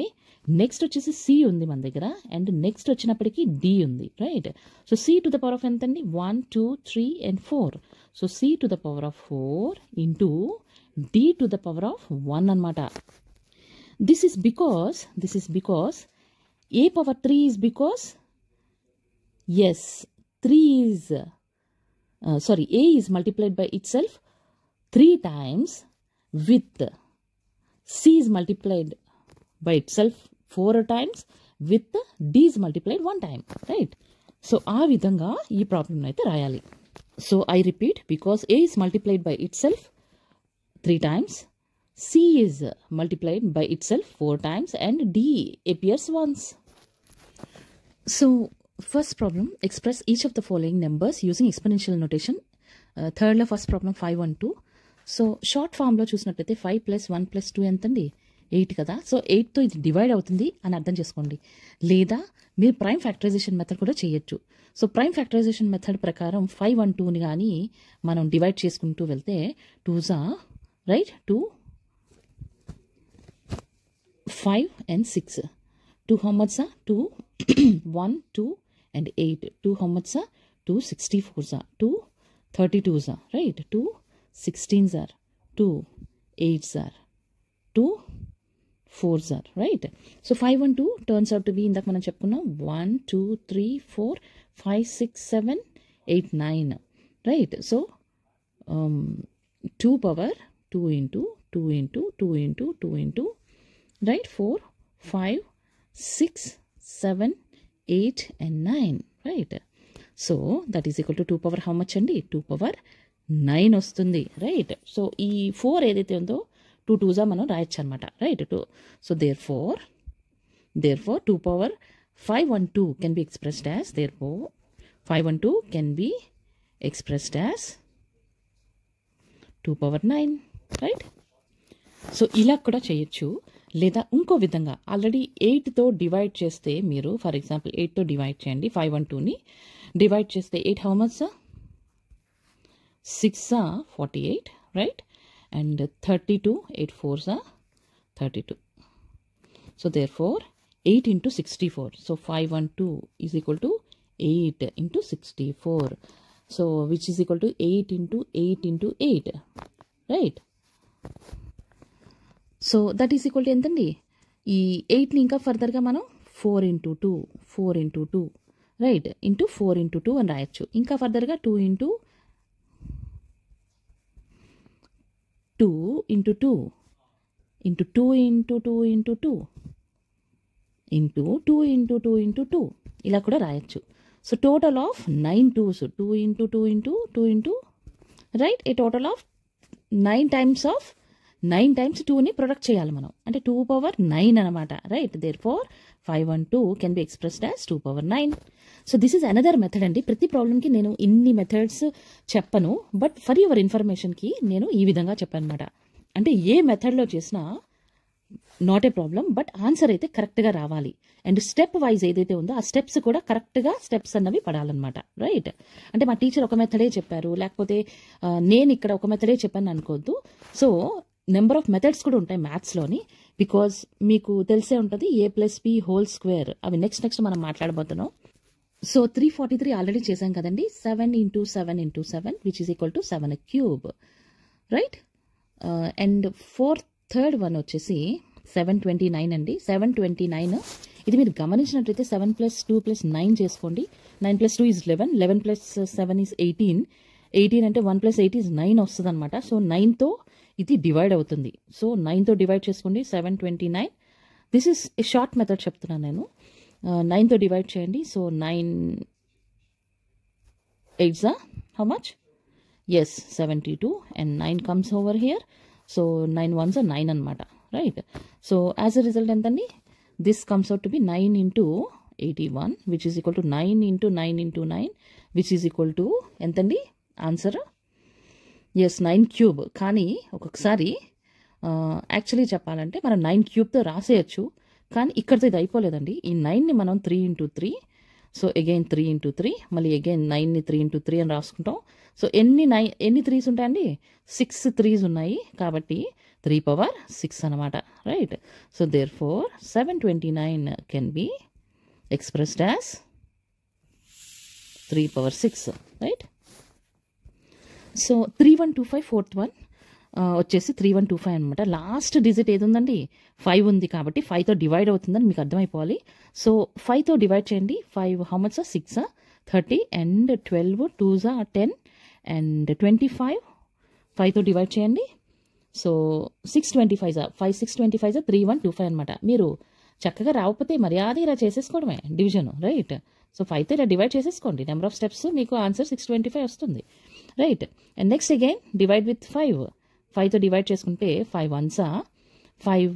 [SPEAKER 1] next వచ్చేసి సి ఉంది మన దగ్గర అండ్ నెక్స్ట్ వచ్చినప్పటికీ డి ఉంది, right? So C to the power of ఎంత అండి, 1 2 3 and 4. So C to the power of 4 into D to the power of 1 అనమాట. This is because a power 3 is because, yes, 3 is, a is multiplied by itself 3 times with c is multiplied by itself 4 times with d is multiplied 1 time, right? So ఆ విధంగా ఈ ప్రాబ్లం అయితే రాయాలి. So I repeat, because a is multiplied by itself 3 times, c is multiplied by itself 4 times and d appears once. So first problem, express each of the following numbers using exponential notation. Third లో ఫస్ట్ ప్రాబ్లం 512. సో షార్ట్ ఫామ్లో చూసినట్లయితే 5 + 1 + 2 ఎంతండి 8 కదా. సో 8తో ఇది డివైడ్ అవుతుంది అని అర్థం చేసుకోండి. లేదా మీరు ప్రైమ్ ఫ్యాక్టరైజేషన్ మెథడ్ కూడా చేయొచ్చు. సో ప్రైమ్ ఫ్యాక్టరైజేషన్ మెథడ్ ప్రకారం 512ని కానీ మనం డివైడ్ చేసుకుంటూ వెళ్తే 2s right 2 5 and 6. 2 how much? 2 1 2 and 8. 2 how much? 2 64s, 2 32s, right? 2 16s, 2 8s, 2 4s, right? So 512 turns out to be ఇందాక మనం చెప్పుకున్నాం 1 2 3 4 5 6 7 8 9, right? So 2 power 2 into 2 into 2 into 2 into, right? 4 5 6 7 8 and 9, right? So that is equal to 2 power how much అండి 2 power 9 వస్తుంది, రైట్? సో ఈ 4 ఏదైతే ఉందో 2 2s మనం రాయొచ్చు అనమాట, right? 2. So therefore 2 power 512 can be expressed as, therefore 512 can be expressed as 2 power 9, right? So ఇలా కూడా చేయొచ్చు. లేదా ఇంకో విధంగా ఆల్రెడీ 8తో డివైడ్ చేస్తే మీరు, ఫర్ ఎగ్జాంపుల్ 8తో డివైడ్ చేయండి 512ని డివైడ్ చేస్తే 8 how much? 6 48, right? And 32 8 4s 32. So therefore 8 into 64. So 512 is equal to 8 into 64. So which is equal to 8 into 8 into 8, right? So that is equal to ఎంతండి? ఈ 8ని ఇంకా ఫర్దర్గా మనం 4 into 2 4 into 2, right? Into 4 into 2 అని రాయొచ్చు. ఇంకా ఫర్దర్గా 2 into 2 into 2 into 2 into 2 into 2 into 2 into 2 into 2 ఇలా కూడా రాయొచ్చు. So total of 9 2s, 2 into 2 into 2 into, right? A total of 9 times of 9 times 2ని ప్రొడక్ట్ చేయాలి మనం, అంటే 2 power 9 అనమాట, right? therefore 512 can be expressed as 2 power 9. So this is another method అండి. ప్రతి ప్రాబ్లమ్కి నేను ఇన్ని మెథడ్స్ చెప్పను, బట్ ఫర్ యువర్ ఇన్ఫర్మేషన్కి నేను ఈ విధంగా చెప్పాను అనమాట. అంటే ఏ మెథడ్లో చేసినా not a problem, but answer అయితే కరెక్ట్గా రావాలి. అండ్ స్టెప్ వైజ్ ఏదైతే ఉందో ఆ స్టెప్స్ కూడా కరెక్ట్గా స్టెప్స్ అన్నవి పడాలన్నమాట, రైట్? అంటే మా టీచర్ ఒక మెథడే చెప్పారు, లేకపోతే నేను ఇక్కడ ఒక మెథడే చెప్పాను అనుకోవద్దు. సో నెంబర్ ఆఫ్ మెథడ్స్ కూడా ఉంటాయి మ్యాథ్స్లోని, బికాజ్ మీకు తెలిసే ఉంటుంది a+b² అవి నెక్స్ట్ మనం మాట్లాడబోతున్నాం. సో 343 ఆల్రెడీ చేశాం కదండి. 7 into 7 into 7 which is equal to 7³ right? And third one వచ్చేసి 729 అండి. 729 ఇది మీరు గమనించినట్లయితే 7 + 2 + 9 చేసుకోండి. 9 + 2 is 11, 11 + 7 is 18, 18 అంటే 1 + 8 is 9 వస్తుంది అనమాట. సో 9తో ఇది డివైడ్ అవుతుంది. సో 9తో డివైడ్ చేసుకోండి 729. This is a short method చెప్తున్నాను నేను. 9తో డివైడ్ చేయండి. So 9 8s how much? Yes, 72 and 9 comes over here. So 9 1s are 9 అనమాట, right? So as a result ఎంతండి? This comes out to be 9 into 81 which is equal to 9 into 9 into 9 which is equal to ఎంతండి ఆన్సర్? ఎస్ 9³ కానీ ఒక్కొక్కసారి యాక్చువల్లీ చెప్పాలంటే మనం 9³ రాసేయచ్చు, కానీ ఇక్కడితో ఇది అయిపోలేదండి. ఈ 9ని మనం 3 into 3, సో అగైన్ 3 into 3, మళ్ళీ అగైన్ 9ని 3 into 3 అని రాసుకుంటాం. సో ఎన్ని 3s ఉంటాయండి? 6 3s ఉన్నాయి, కాబట్టి 3 power 6 అనమాట, right? So therefore 729 can be expressed as 3 power 6, right? So 3125 fourth one వచ్చేసి 3125 అనమాట. లాస్ట్ డిజిట్ ఏది ఉందండి? 5 ఉంది, కాబట్టి 5తో డివైడ్ అవుతుందని మీకు అర్థమైపోవాలి. సో 5తో డివైడ్ చేయండి. 5 how much? 6 30 and 12 2s 10 and 25. 5తో divide చేయండి. సో 625 5 625 3125 అనమాట. మీరు చక్కగా రాకపోతే మర్యాద ఇలా చేసేసుకోవడమే డివిజన్, రైట్? సో 5తో ఇలా డివైడ్ చేసేసుకోండి. నెంబర్ ఆఫ్ స్టెప్స్ మీకు ఆన్సర్ 625 వస్తుంది, right? And next again divide with 5. 5తో డివైడ్ చేసుకుంటే 5 1s 5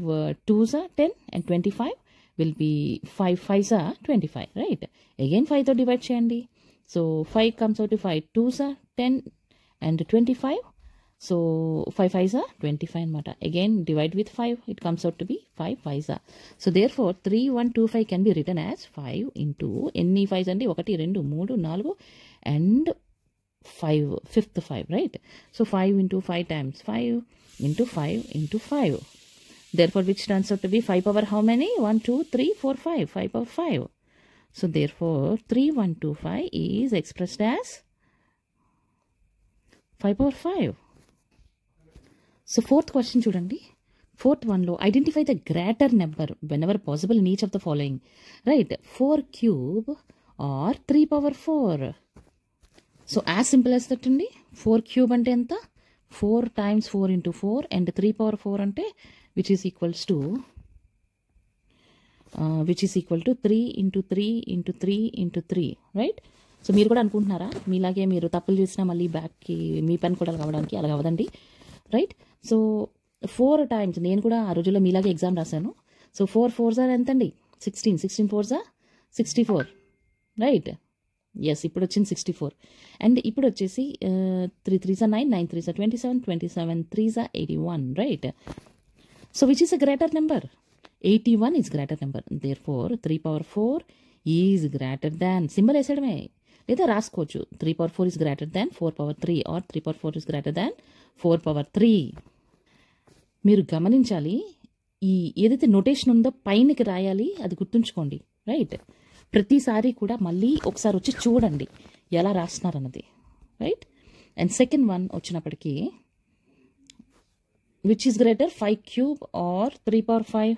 [SPEAKER 1] 2s 10 and 25 will be 5 5s are 25, right. Again 5తో డివైడ్ చేయండి. So 5 comes out to 5 2s are 10 and 25. So 5 5s are 25 అనమాట. Again divide with 5, it comes out to be 5 5s are. So therefore 3125 can be written as 5 into ఎన్ని 5s అండి, 1 2 3 4 and 5, fifth 5, right? So 5 into 5 times 5 into 5 into 5. Therefore which turns out to be 5 power how many? 1 2 3 4 5, 5 power 5. So therefore 3125 is expressed as 5 power 5. So fourth question చూడండి. Fourth one లో identify the greater number whenever possible in each of the following, right? 4 cube or 3 power 4. So as simple as that అండి. 4 cube అంటే ఎంత? 4 times 4 into 4 and 3 power 4 అంటే which is equals to 3 into 3 into 3 into 3, right? So మీరు కూడా అనుకుంటున్నారా మీలాగే మీరు తప్పులు చేసినా మళ్ళీ బ్యాక్కి మీ పని కూడా కావడానికి? అలా అవ్వదండి, రైట్. సో 4 times నేను కూడా ఆ రోజుల్లో మీలాగే ఎగ్జామ్ రాశాను. సో 4 4s are ఎంతండి? 16 16 4s are 64, రైట్. ఎస్, ఇప్పుడు వచ్చింది 64. అండ్ ఇప్పుడు వచ్చేసి 3 3s are 9 9 3s are 27 27 3s are 81, right. So which is a greater number? 81 is greater number. Therefore 3 power 4 is greater than, symbol వేసేయడమే లేదా రాసుకోవచ్చు. 3 power 4 is greater than 4 power 3 or 3 power 4 is greater than 4 power 3. మీరు గమనించాలి, ఈ ఏదైతే నోటేషన్ ఉందో పైనకి రాయాలి, అది గుర్తుంచుకోండి, రైట్. ప్రతిసారి కూడా మళ్ళీ ఒకసారి వచ్చి చూడండి ఎలా రాస్తున్నారన్నది, రైట్. అండ్ సెకండ్ వన్ వచ్చినప్పటికీ which is greater 5 cube or 3 power 5?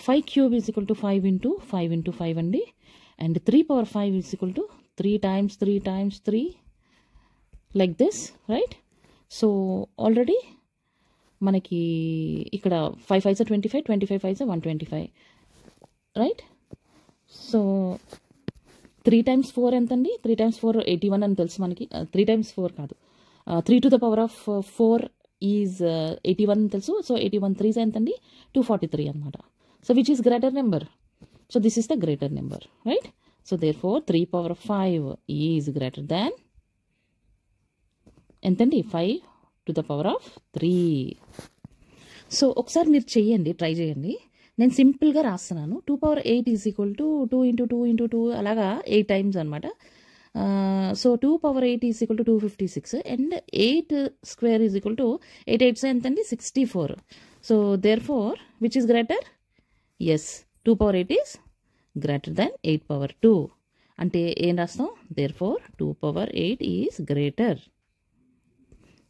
[SPEAKER 1] 5 cube is equal to 5 into 5 into 5 అండి. And 3 power 5 is equal to 3 times 3 times 3 like this, right? So already మనకి ఇక్కడ 5 5s are 25 25 5s are 125, right. So 3 times 4 ఎంతండి? 3 times 4 81 అని తెలుసు మనకి. 3 times 4 కాదు, 3 to the power of 4 is 81 తెలుసు. సో 81 3s ఎంతండి? 243 అనమాట. So which is greater number? So this is the greater number, right. So therefore 3 power 5 is greater than ఎంతండి? 5 to the power of 3. సో ఒకసారి మీరు చెయ్యండి, ట్రై చేయండి. నేను సింపుల్గా రాస్తున్నాను. 2 power 8 is equal to 2 into 2 into 2 అలాగా 8 times అనమాట. So 2 power 8 is equal to 256 and 8 square is equal to 8 8s ఎంతండి? 64. So therefore which is greater? Yes, 2 power 8 is greater than 8 power 2. అంటే ఏం రాస్తాం? Therefore 2 power 8 is greater.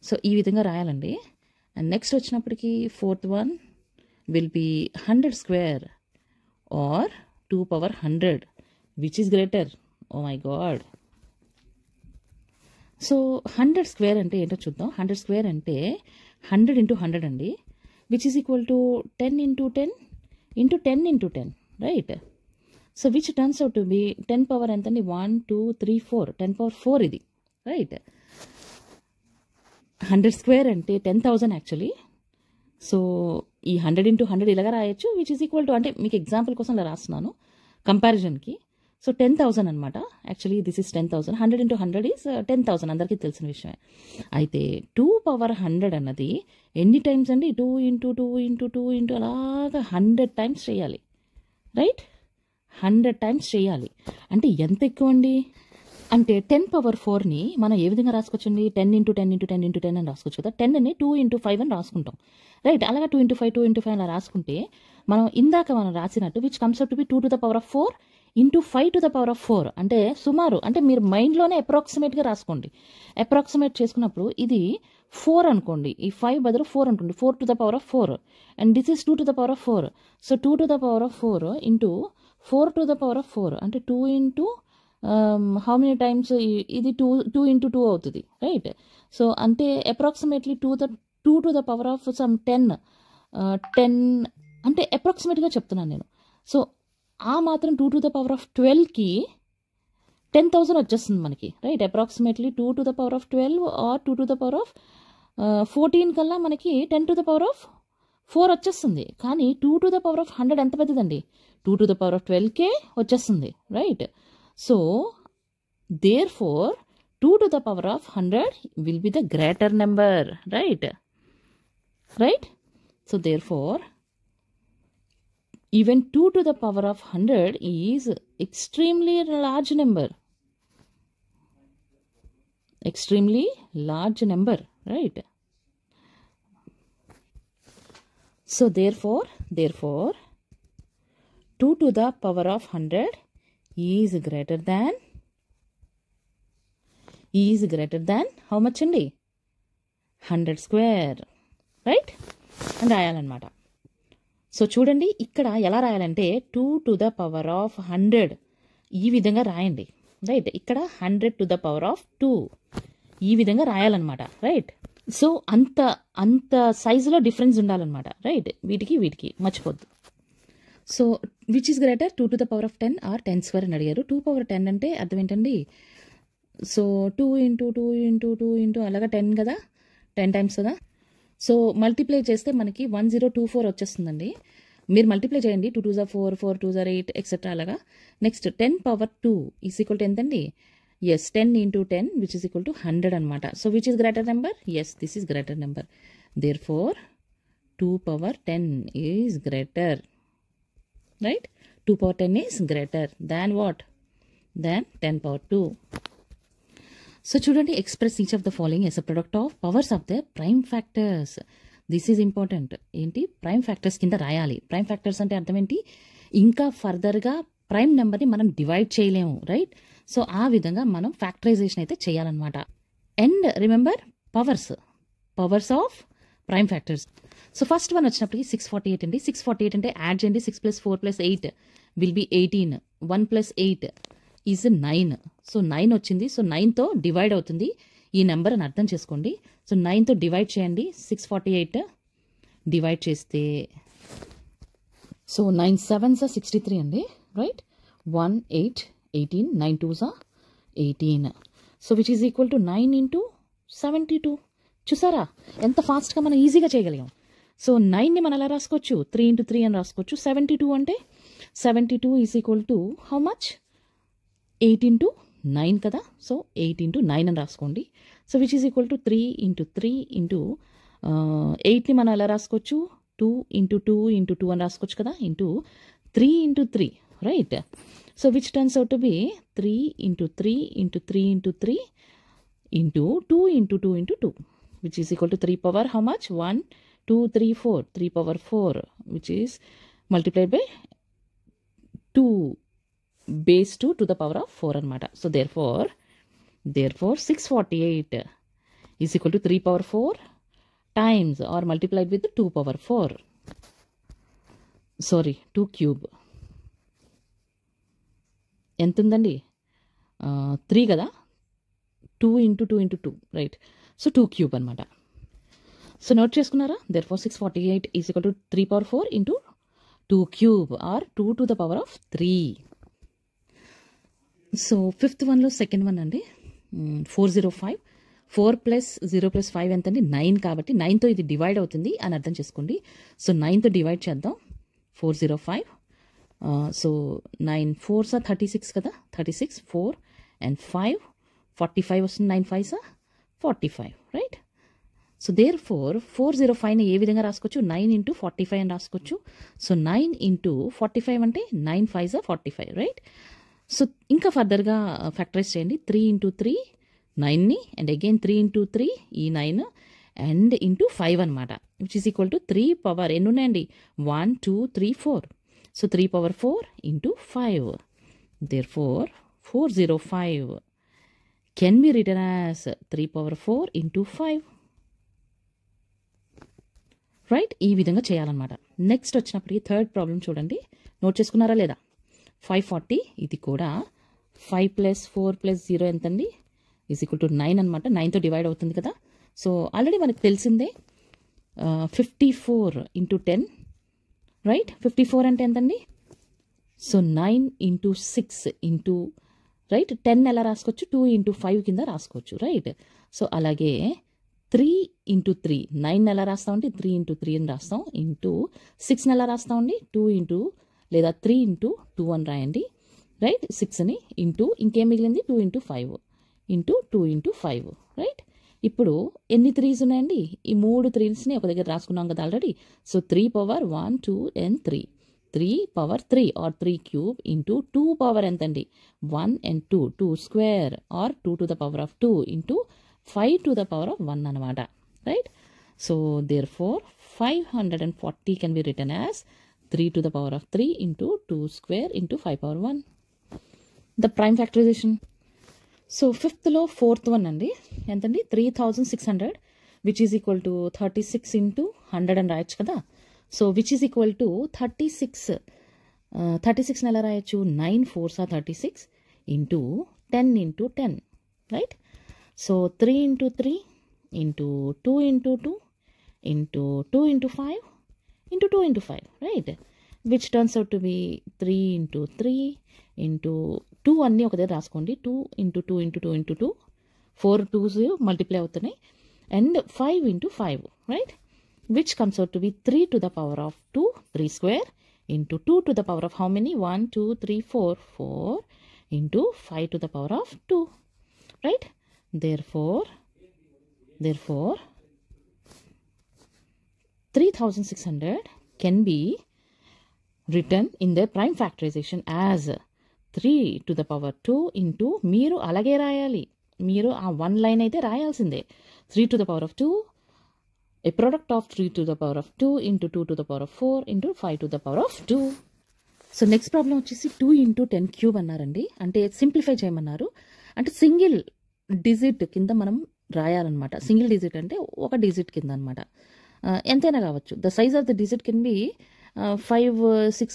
[SPEAKER 1] So ఈ విధంగా రాయాలండి. అండ్ నెక్స్ట్ వచ్చినప్పటికీ fourth one will be 100 square or 2 power 100. Which is greater? Oh my God. So 100 square అంటే ఏంటో చూద్దాం. 100 square అంటే 100 into 100 అండి, which is equal to 10 into 10 into 10 into 10, right. So which turns out to B 10 power ఎంతండి? 1 2 3 4, 10 power 4 ఇది, రైట్. 100 square అంటే 10,000 యాక్చువల్లీ. సో ఈ 100 into 100 ఇలాగా రాయొచ్చు, విచ్ ఈస్ ఈక్వల్ టు, అంటే మీకు ఎగ్జాంపుల్ కోసం ఇలా రాస్తున్నాను కంపారిజన్కి. సో 10,000 అనమాట. Actually this is 10,000. 100 into 100 is 10,000, అందరికీ తెలిసిన విషయమే. అయితే 2 power 100 అన్నది ఎన్ని టైమ్స్ అండి? 2 into 2 into 2 into అలాగా 100 times చేయాలి, రైట్. 100 times చేయాలి అంటే ఎంత ఎక్కువ అండి? అంటే 10 power 4ని మనం ఏ విధంగా రాసుకోవచ్చండి? 10 into 10 into 10 into 10 అని రాసుకోవచ్చు కదా. 10ని 2 into 5 అని రాసుకుంటాం, రైట్. అలాగా 2 into 5 2 into 5 అలా రాసుకుంటే మనం ఇందాక మనం రాసినట్టు which comes out to B 2 to the power of 4 into 5 to the power of 4. అంటే సుమారు, అంటే మీరు మైండ్లోనే అప్రాక్సిమేట్గా రాసుకోండి. అప్రాక్సిమేట్ చేసుకున్నప్పుడు ఇది 4 అనుకోండి, ఈ 5 బదులు 4 అనుకోండి. 4 to the power of 4 and this is 2 to the power of 4. So 2 to the power of 4 into 4 to the power of 4 అంటే 2 into హౌ మెనీ టైమ్స్? ఇది 2 into 2 అవుతుంది, రైట్. సో అంటే approximately 2 to the power of some 10 అంటే అప్రాక్సిమేట్గా చెప్తున్నాను నేను. సో ఆ మాత్రం 2 to the power of 12కి 10,000 వచ్చేస్తుంది మనకి, right. Approximately 2 to the power of 12 or 2 to the power of 14 కల్లా మనకి 10 to the power of 4 వచ్చేస్తుంది. కానీ 2 to the power of 100 ఎంత పెద్దదండి? 2 to the power of 12k వచ్చేస్తుంది, right? So therefore 2 to the power of 100 will be the greater number, right? So therefore even 2 to the power of 100 is extremely large number, right? So therefore 2 to the power of 100 is greater than how much అండి? 100 square, రైట్? అని రాయాలన్నమాట. సో చూడండి ఇక్కడ ఎలా రాయాలంటే 2 to the power of 100 ఈ విధంగా రాయండి, రైట్? ఇక్కడ 100 to the power of 2 ఈ విధంగా రాయాలన్నమాట, రైట్? సో అంత సైజులో డిఫరెన్స్ ఉండాలన్నమాట, రైట్? వీటికి మర్చిపోద్దు. So which is greater 2 to the power of 10 or 10 square అని అడిగారు. 2 power 10 అంటే అర్థం ఏంటండి? సో 2 into 2 into 2 into అలాగా 10 కదా, 10 times కదా. సో మల్టిప్లై చేస్తే మనకి 1024 వచ్చేస్తుందండి. మీరు మల్టిప్లై చేయండి. 2 2s are 4, 4 2s are 8 etcetera అలాగా. Next 10 power 2 is equal to ఎంతండి? Yes 10 into 10 which is equal to 100 అనమాట. So which is greater number? Yes this is greater number. Therefore 2 power 10 is greater, right? 2 power 10 is greater than what? Than 10 power 2. So చూడండి, express each of the following as a product of powers of the prime factors. This is important. ఏంటి? ప్రైమ్ ఫ్యాక్టర్స్ కింద రాయాలి. ప్రైమ్ ఫ్యాక్టర్స్ అంటే అర్థం ఏంటి? ఇంకా ఫర్దర్గా ప్రైమ్ నెంబర్ని మనం డివైడ్ చేయలేము, రైట్? సో ఆ విధంగా మనం ఫ్యాక్టరైజేషన్ అయితే చేయాలన్నమాట. And remember powers of prime factors. So first one వచ్చినప్పటికి 648 అండి. 648 అంటే యాడ్ చేయండి. 6 + 4 + 8 విల్ బి 18. 1 + 8 ఈజ్ 9. సో 9 వచ్చింది. సో 9తో డివైడ్ అవుతుంది ఈ నెంబర్ అని అర్థం చేసుకోండి. సో 9తో డివైడ్ చేయండి. 648 డివైడ్ చేస్తే సో 9 7s are 63 అండి, right? 1 8 18 9 2s are 18. So which is equal to 9 into 72. చూసారా ఎంత ఫాస్ట్గా మనం ఈజీగా చేయగలిగాం. సో 9ని మనం ఎలా రాసుకోవచ్చు? 3 into 3 అని రాసుకోవచ్చు. 72 అంటే 72 is equal to how much? 8 into 9 కదా. సో 8 into 9 అని రాసుకోండి. So which is equal to 3 into 3 into 8ని మనం ఎలా రాసుకోవచ్చు? 2 into 2 into 2 అని రాసుకోవచ్చు కదా, into 3 into 3, right? So which turns out to be 3 into 3 into 3 into 3 into 2 into 2 into 2 which is equal to 3 power how much? 1 2 3 4 3 power 4 which is multiplied by 2 base 2 to the power of 4 అనమాట. So therefore 648 is equal to 3 power 4 times or multiplied with 2 power 4. Sorry, 2 cube. ఎంత ఉందండి? 3 కదా. 2 into 2 into 2, right? So 2 cube అనమాట. సో నోట్ చేసుకున్నారా? therefore 648 is equal to 3 power 4 into 2 cube or 2 to the power of 3. So fifth వన్లో సెకండ్ వన్ అండి. 405. 4 + 0 + 5 ఎంతండి? 9 కాబట్టి 9తో ఇది డివైడ్ అవుతుంది అని అర్థం చేసుకోండి. సో 9తో డివైడ్ చేద్దాం. 405. సో 9 4s are 36 కదా. 36 4 and 5 45 వస్తుంది. 9 5s are 45, right? So therefore 405ని ఏ విధంగా రాసుకోవచ్చు? 9 into 45 అని రాసుకోవచ్చు. సో 9 into 45 అంటే 9 5s are 45, రైట్? సో ఇంకా ఫర్దర్గా ఫ్యాక్టరైజ్ చేయండి. 3 into 3 9ని అండ్ అగైన్ 3 into 3 ఈ 9 అండ్ ఇంటూ 5 అనమాట, which is equal to 3 power ఎన్ని ఉన్నాయండి? 1 2 3 4. So 3 power 4 into 5. Therefore 405 can be written as 3 power 4 into 5. Right? ఈ విధంగా చేయాలన్నమాట. నెక్స్ట్ వచ్చినప్పటికీ థర్డ్ ప్రాబ్లం చూడండి. నోట్ చేసుకున్నారా లేదా? 540. ఇది కూడా 5 + 4 + 0 ఎంతండి? ఈజ్ ఈక్వల్ టు 9 అనమాట. 9తో డివైడ్ అవుతుంది కదా. సో ఆల్రెడీ మనకు తెలిసిందే 54 into 10, రైట్? 54 అంటే ఎంతండి? So 9 into 6 into, right? 10 ఎలా రాసుకోవచ్చు? 2 into 5 కింద రాసుకోవచ్చు, రైట్? సో అలాగే 3 ఇంటూ 3 9 ఎలా రాస్తామంటే 3 ఇంటూ 3 అని రాస్తాం. ఇంటూ 6 ఎలా రాస్తామండి 2 ఇంటూ లేదా 3 ఇంటూ 2 అని రాయండి. రైట్ 6ని ఇంటూ ఇంకేం మిగిలింది 2 ఇంటూ 5 ఇంటూ 2 ఇంటూ 5. రైట్ ఇప్పుడు ఎన్ని 3s ఉన్నాయండి? ఈ 3 3స్ని ఒక దగ్గర రాసుకున్నాం కదా already. So 3 power 1 2 and 3 3 power 3 or 3 cube into 2 power ఎంతండి 1 and 2 2 square or 2 to the power of 2 into 5 to the power of 1 అనమాట. Right so therefore 540 can be written as 3 to the power of 3 into 2 square into 5 power 1. The prime factorization. So ఫిఫ్త్లో ఫోర్త్ వన్ అండి ఎంతండి 3600 which is equal to 36 into 100 అని రాయొచ్చు కదా. So which is equal to 36 ఎలా రాయొచ్చు 9 4s are 36 into 10 into 10. Right so 3 into 3 into 2 into 2 into 2 into 5 into 2 into 5. Right which turns out to be 3 into 3 into 2 అన్నీ ఒక దగ్గర రాసుకోండి. 2 into 2 into 2 into 2 4 2s multiply అవుతున్నాయి. And 5 into 5. Right which comes out to be 3 to the power of 2 3 square into 2 to the power of how many 1 2 3 4 4 into 5 to the power of 2. Right therefore 3600 can be written in their prime factorization as 3 to the power 2 into మీరు అలాగే రాయాలి. మీరు ఆ 1 లైన్ అయితే రాయాల్సిందే. 3 to the power of 2 a product of 3 to the power of 2 into 2 to the power of 4 into 5 to the power of 2. So next problem వచ్చేసి 2 ఇంటూ 10 క్యూబ్ అన్నారండి. అంటే సింప్లిఫై చేయమన్నారు. అంటే సింగిల్ డిజిట్ కింద మనం రాయాలన్నమాట. సింగిల్ డిజిట్ అంటే ఒక డిజిట్ కింద అనమాట. ఎంతైనా కావచ్చు. The size of the digit can be 5 6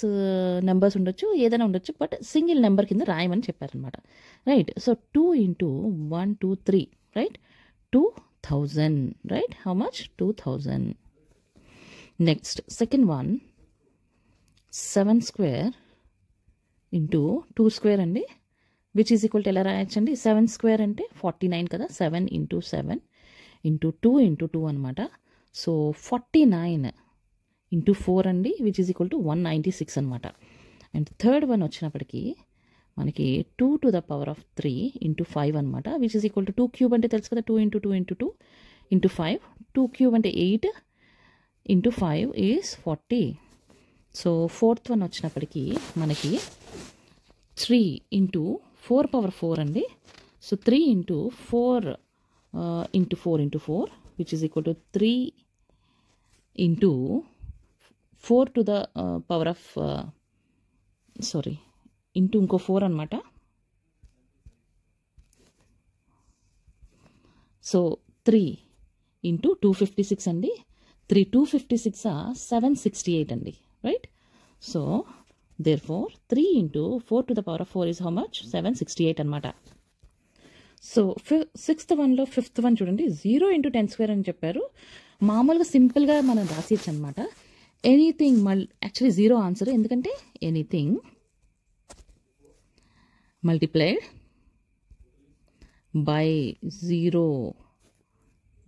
[SPEAKER 1] numbers ఉండొచ్చు, ఏదైనా ఉండొచ్చు. బట్ సింగిల్ నెంబర్ కింద రాయమని చెప్పారనమాట. Right so 2 into 1 2 3 right 2000. Right how much 2000. Next second one 7 square into 2 square అండి విచ్ ఈజ్ ఈక్వల్ టు ఎలా రాయొచ్చండి 7 స్క్వేర్ అంటే 49 కదా. 7 ఇంటూ 7 ఇంటూ 2 ఇంటూ 2 అనమాట. సో 49 ఇంటూ 4 అండి విచ్ ఈజ్ ఈక్వల్ టు 196 అనమాట. అండ్ థర్డ్ వన్ వచ్చినప్పటికీ మనకి 2 to the power of 3 into 5 అనమాట which is equal to 2 cube అంటే తెలుసు కదా 2 ఇంటూ 2 ఇంటూ 2 ఇంటూ 5 2 క్యూబ్ అంటే 8 into 5 is 40. So fourth one వచ్చినప్పటికీ మనకి 3 ఇంటూ 4 పవర్ 4 అండి. So 3 into 4 into 4 into 4 which is equal to 3 into 4 to the power of sorry into ఇంకో 4 అనమాట. సో 3 ఇంటూ 256 అండి. 3 256 768 అండి. Right so therefore 3 into 4 to the power of 4 is how much 768 అనమాట. సో సిక్స్త్ వన్లో ఫిఫ్త్ వన్ చూడండి 0 ఇంటూ 10 స్క్వేర్ అని చెప్పారు. మామూలుగా సింపుల్గా మనం రాసేయచ్చు అనమాట. ఎనీథింగ్ యాక్చువల్లీ 0 ఆన్సర్, ఎందుకంటే anything multiplied by 0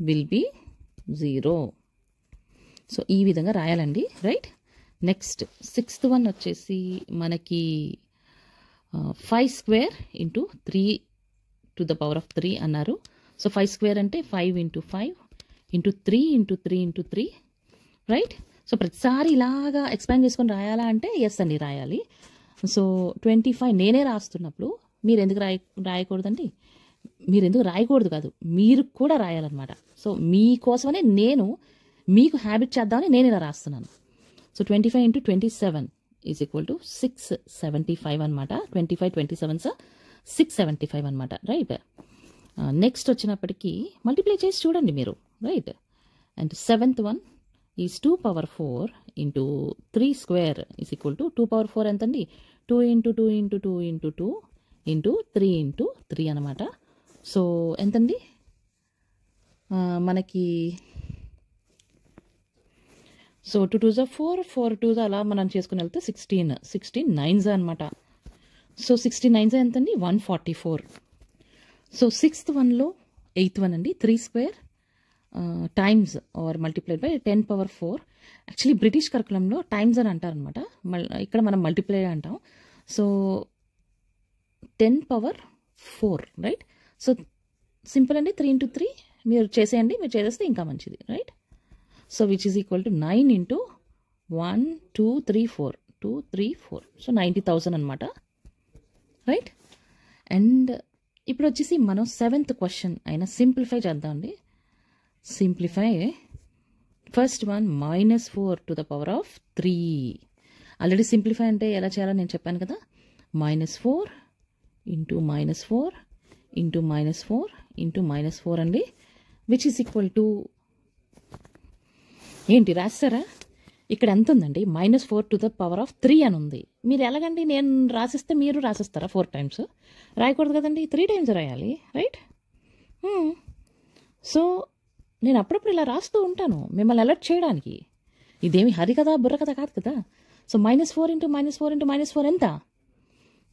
[SPEAKER 1] will be 0. So ఈ విధంగా రాయాలండి. రైట్ నెక్స్ట్ సిక్స్త్ వన్ వచ్చేసి మనకి 5 square into 3 to the power of 3 అన్నారు. సో 5 స్క్వేర్ అంటే 5 into 5 into 3 into 3 into 3. Right so ప్రతిసారి ఇలాగా ఎక్స్పాండ్ చేసుకొని రాయాలా అంటే ఎస్ అండి రాయాలి. సో 25 నేనే రాస్తున్నప్పుడు మీరు ఎందుకు రాయకూడదండి? మీరు ఎందుకు రాయకూడదు కాదు, మీరు కూడా రాయాలన్నమాట. సో మీకోసమనే నేను మీకు హ్యాబిట్ చేద్దామని నేను ఇలా రాస్తున్నాను. So 25 into 27 is equal to 675 అనమాట. 25 27 675 అనమాట. రైట్ నెక్స్ట్ వచ్చినప్పటికీ మల్టిప్లై చేసి చూడండి మీరు. Right and seventh one is 2 power 4 into 3 square is equal to 2 power 4 ఎంతండి 2 into 2 into 2 into 2 into 3 into 3 అనమాట. సో ఎంతండి మనకి సో 2 2s 4 4 2s అలా మనం చేసుకుని వెళ్తే 16 9s అనమాట. సో 16 9s ఎంతండి 144. సో సిక్స్త్ వన్లో ఎయిత్ వన్ అండి 3 square times are multiplied by 10 power 4. Actually British కరికులంలో టైమ్స్ అని అంటారనమాట, ఇక్కడ మనం మల్టిప్లై అంటాం. So 10 power 4, right? So simple అండి, 3 into 3 మీరు చేసేయండి, మీరు చేసేస్తే ఇంకా మంచిది, right? So which is equal to 9 into 1 2 3 4 2 3 4. So 90,000 అనమాట, రైట్? అండ్ ఇప్పుడు వచ్చేసి మనం 7th క్వశ్చన్ అయినా సింప్లిఫై చేద్దామండి. Simplify first one -4 to the power of 3. Already simplify అంటే ఎలా చేయాలో నేను చెప్పాను కదా. -4 into -4 into -4 into -4 అండి, విచ్ ఈస్ ఈక్వల్ టు ఏంటి రాస్తారా? ఇక్కడ ఎంత ఉందండి? -4 to the power of 3 అని ఉంది. మీరు ఎలాగండి, నేను రాసిస్తే మీరు రాసిస్తారా 4 times? రాయకూడదు కదండి, 3 times రాయాలి, రైట్? సో నేను అప్పుడప్పుడు ఇలా రాస్తూ ఉంటాను మిమ్మల్ని అలర్ట్ చేయడానికి. ఇదేమి హరి కదా బుర్ర కదా కాదు కదా. సో -4 into -4 into -4 ఎంత?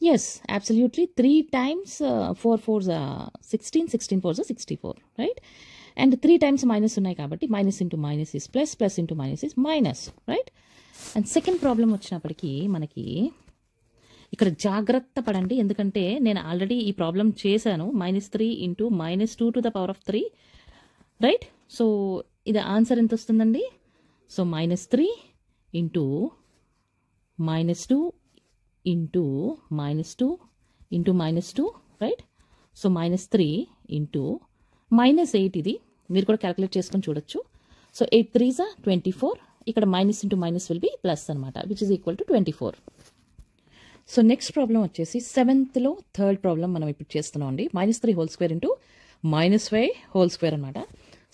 [SPEAKER 1] Yes, absolutely 3 times 4 4s 16, 16 4s 64, right? And 3 times minus ఉన్నాయి కాబట్టి minus into minus is plus, plus into minus is minus, right? And second problem వచ్చినప్పటికీ మనకి ఇక్కడ జాగ్రత్త పడండి, ఎందుకంటే నేను ఆల్రెడీ ఈ ప్రాబ్లం చేశాను. -3 into -2 to the power of 3, right? So ఇది ఆన్సర్ ఎంత వస్తుందండి? So -3 into -2 into -2 into -2, right? So -3 into -8, ఇది మీరు కూడా క్యాలిక్యులేట్ చేసుకొని చూడొచ్చు. సో 8 3s 24, ఇక్కడ minus into minus will be plus అనమాట, which is equal to 24. So next problem వచ్చేసి 7thలో థర్డ్ ప్రాబ్లం మనం ఇప్పుడు చేస్తున్నాం అండి. -3 whole square into -5 whole square అనమాట.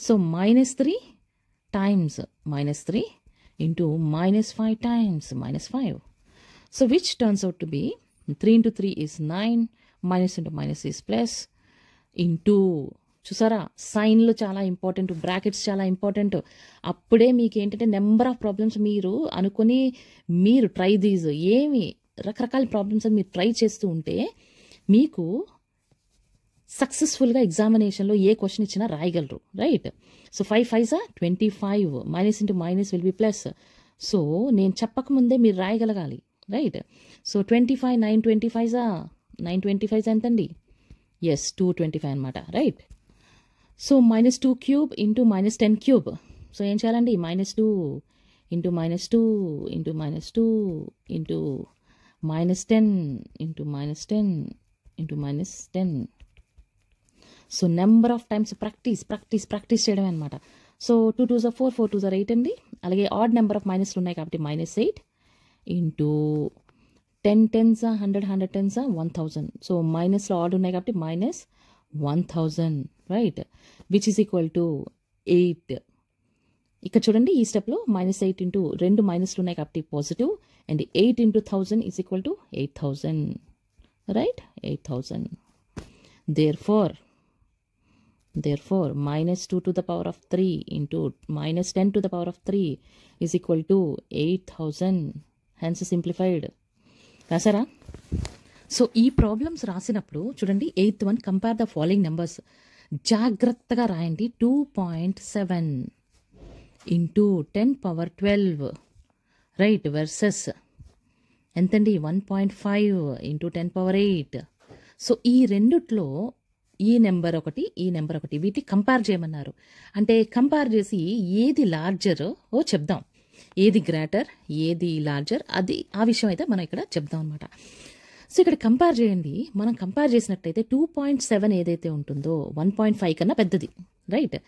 [SPEAKER 1] So -3 times -3 into -5 times -5. So which turns out to be 3 into 3 is 9, minus into minus is plus, into చూసారా సైన్లు చాలా ఇంపార్టెంట్, బ్రాకెట్స్ చాలా ఇంపార్టెంట్. అప్పుడే మీకు ఏంటంటే నెంబర్ ఆఫ్ ప్రాబ్లమ్స్ మీరు అనుకుని మీరు ట్రై దీస్ ఏమి రకరకాల ప్రాబ్లమ్స్ మీరు ట్రై చేస్తూ ఉంటే మీకు సక్సెస్ఫుల్గా ఎగ్జామినేషన్లో ఏ క్వశ్చన్ ఇచ్చినా రాయగలరు, right? So 5 5s 25, minus into minus will be plus. So నేను చెప్పకముందే మీరు రాయగలగాలి, రైట్? సో 25 9 25s 9 25s ఎంతండి? ఎస్ 225 అనమాట, right? So -2 cube into -10 cube. So ఏం చేయాలండి? -2 into -2 into -2 into -10 into -10 into -10. So number of times practice చేయడమే అనమాట. సో 2 2s 4 4 2s 8 అండి. అలాగే ఆడ్ నెంబర్ ఆఫ్ మైనస్లు ఉన్నాయి కాబట్టి -8 into 10 10s 100 100 10s 1000. So మైనస్లో add ఉన్నాయి కాబట్టి -1000, right? Which is equal to 8. ఇక్కడ చూడండి ఈ స్టెప్లో -8 ఇంటూ 2 మైనస్లు ఉన్నాయి కాబట్టి positive, and 8 into 1000 is equal to 8000, right? 8000. Therefore -2 to the power of 3 into -10 to the power of 3 is equal to 8000. Hence simplified. రాసారా? So ఈ ప్రాబ్లమ్స్ రాసినప్పుడు చూడండి 8th one, compare the following numbers. జాగ్రత్తగా రాయండి. 2.7 into 10 power 12, రైట్? వర్సెస్ ఎంతండి? 1.5 into 10 power 8. సో ఈ రెండిట్లో ఈ నెంబర్ ఒకటి, ఈ నెంబర్ ఒకటి, వీటి కంపేర్ చేయమన్నారు. అంటే కంపేర్ చేసి ఏది లార్జర్ ఓ చెప్దాం, ఏది గ్రేటర్ ఏది లార్జర్, అది ఆ విషయం అయితే మనం ఇక్కడ చెప్దాం అనమాట. సో ఇక్కడ కంపేర్ చేయండి. మనం కంపేర్ చేసినట్టయితే 2.7 ఏదైతే ఉంటుందో 1.5 కన్నా పెద్దది, రైట్?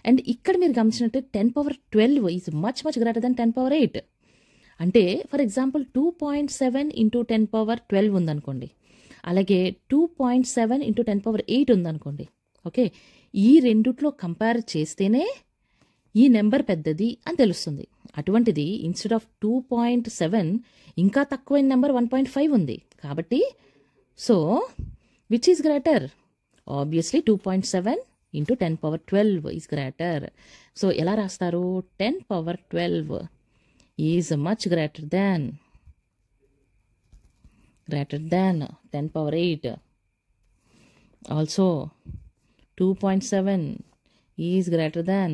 [SPEAKER 1] అండ్ ఇక్కడ మీరు గమనించినట్టు 10 power 12 is much greater than 10 power 8. అంటే ఫర్ ఎగ్జాంపుల్ 2.7 into 10 power 12 ఉందనుకోండి, అలాగే 2.7 into 10 power 8 ఉందనుకోండి. ఓకే, ఈ రెండిట్లో కంపేర్ చేస్తేనే ఈ నెంబర్ పెద్దది అని తెలుస్తుంది. అటువంటిది ఇన్స్టెడ్ ఆఫ్ 2.7 ఇంకా తక్కువైన నెంబర్ 1.5 ఉంది కాబట్టి, so which is greater? Obviously 2.7 into 10 power 12 is greater. So ఎలా రాస్తారు? 10 power 12 is much greater than 10 power 8. Also 2.7 is greater than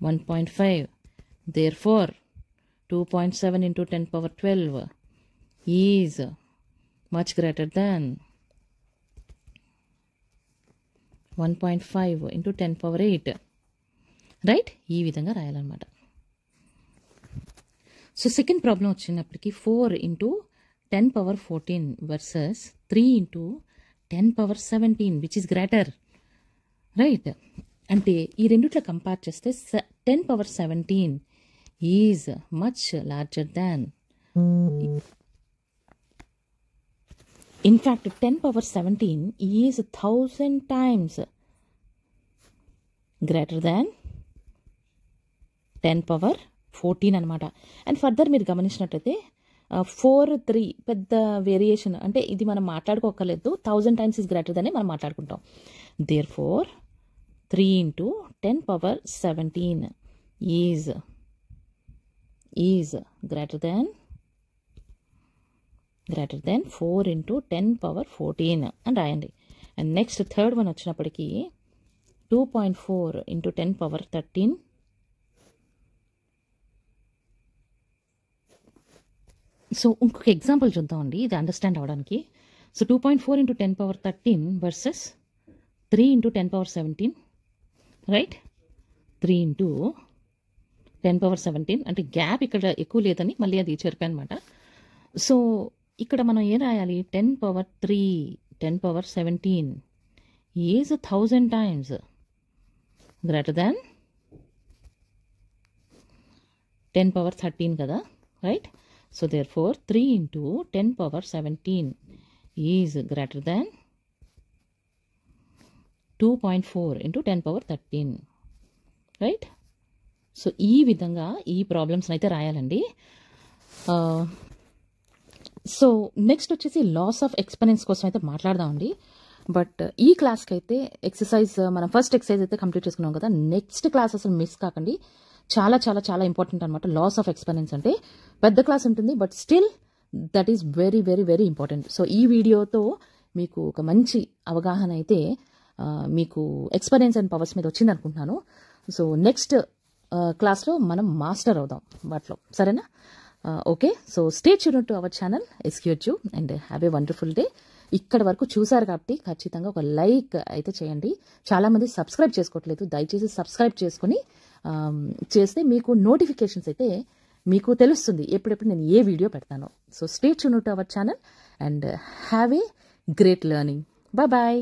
[SPEAKER 1] 1.5. Therefore, 2.7 into 10 power 12 is much greater than 1.5 into 10 power 8. Right, ఈ విధంగా రాయాలన్నమాట. సో సెకండ్ ప్రాబ్లం వచ్చినప్పటికీ 4 into 10 power 14 versus 3 into 10 power 17 which is greater. Right, అంటే ఈ రెండిట్లో కంపేర్ చేస్తే 10 power 17 is much larger than, in fact 10 power 17 is 1000 times greater than 10 power 14 అనమాట. అండ్ ఫర్దర్ మీరు గమనించినట్లయితే 4, 3 పెద్ద వేరియేషన్, అంటే ఇది మనం మాట్లాడుకోకర్లేదు, 1000 times ఈజ్ గ్రేటర్ దాన్ని మనం మాట్లాడుకుంటాం. Therefore 3 into 10 power 17 is greater than 4 into 10 power 14 అని రాయండి. అండ్ నెక్స్ట్ థర్డ్ వన్ వచ్చినప్పటికీ 2.4 into 10 power 13 సో ఇంకొక ఎగ్జాంపుల్ చూద్దామండి ఇది అండర్స్టాండ్ అవ్వడానికి. So 2.4 into 10 power 13 versus 3 into 10 power 17. Right, 3 into 10 power 17 అంటే గ్యాప్ ఇక్కడ ఎక్కువ లేదని మళ్ళీ అది చెప్పాను అనమాట. సో ఇక్కడ మనం ఏం రాయాలి, 10 power 3 10 power 17 is 1000 times greater than 10 power 13 కదా. Right, so therefore 3 into 10 power 17 is greater than 2.4 into 10 power 13. Right, so ఈ విధంగా ఈ ప్రాబ్లమ్స్ని అయితే రాయాలండి. సో నెక్స్ట్ వచ్చేసి లాస్ ఆఫ్ ఎక్స్పెరెన్స్ కోసం అయితే మాట్లాడదామండి. బట్ ఈ క్లాస్కి అయితే ఎక్సర్సైజ్ మనం ఫస్ట్ ఎక్సర్సైజ్ అయితే కంప్లీట్ చేసుకున్నాం కదా, నెక్స్ట్ క్లాస్ అసలు మిస్ కాకండి. చాలా చాలా చాలా ఇంపార్టెంట్ అనమాట. లాస్ ఆఫ్ ఎక్స్పెరెన్స్ అంటే పెద్ద క్లాస్ ఉంటుంది, but still that is very very very important. So ఈ వీడియోతో మీకు ఒక మంచి అవగాహన అయితే మీకు ఎక్స్పీరియన్స్ అండ్ పవర్స్ మీద వచ్చింది అనుకుంటున్నాను. సో నెక్స్ట్ క్లాస్లో మనం మాస్టర్ అవుదాం వాటిలో, సరేనా? Okay, so stay tuned to our channel excuse and have a wonderful day. ఇక్కడ వరకు చూసారు కాబట్టి ఖచ్చితంగా ఒక లైక్ అయితే చేయండి. చాలామంది సబ్స్క్రైబ్ చేసుకోవట్లేదు, దయచేసి సబ్స్క్రైబ్ చేసుకుని చేస్తే మీకు నోటిఫికేషన్స్ అయితే మీకు తెలుస్తుంది ఎప్పుడెప్పుడు నేను ఏ వీడియో పెడతానో. So stay tuned to our channel and have a great learning. Bye bye.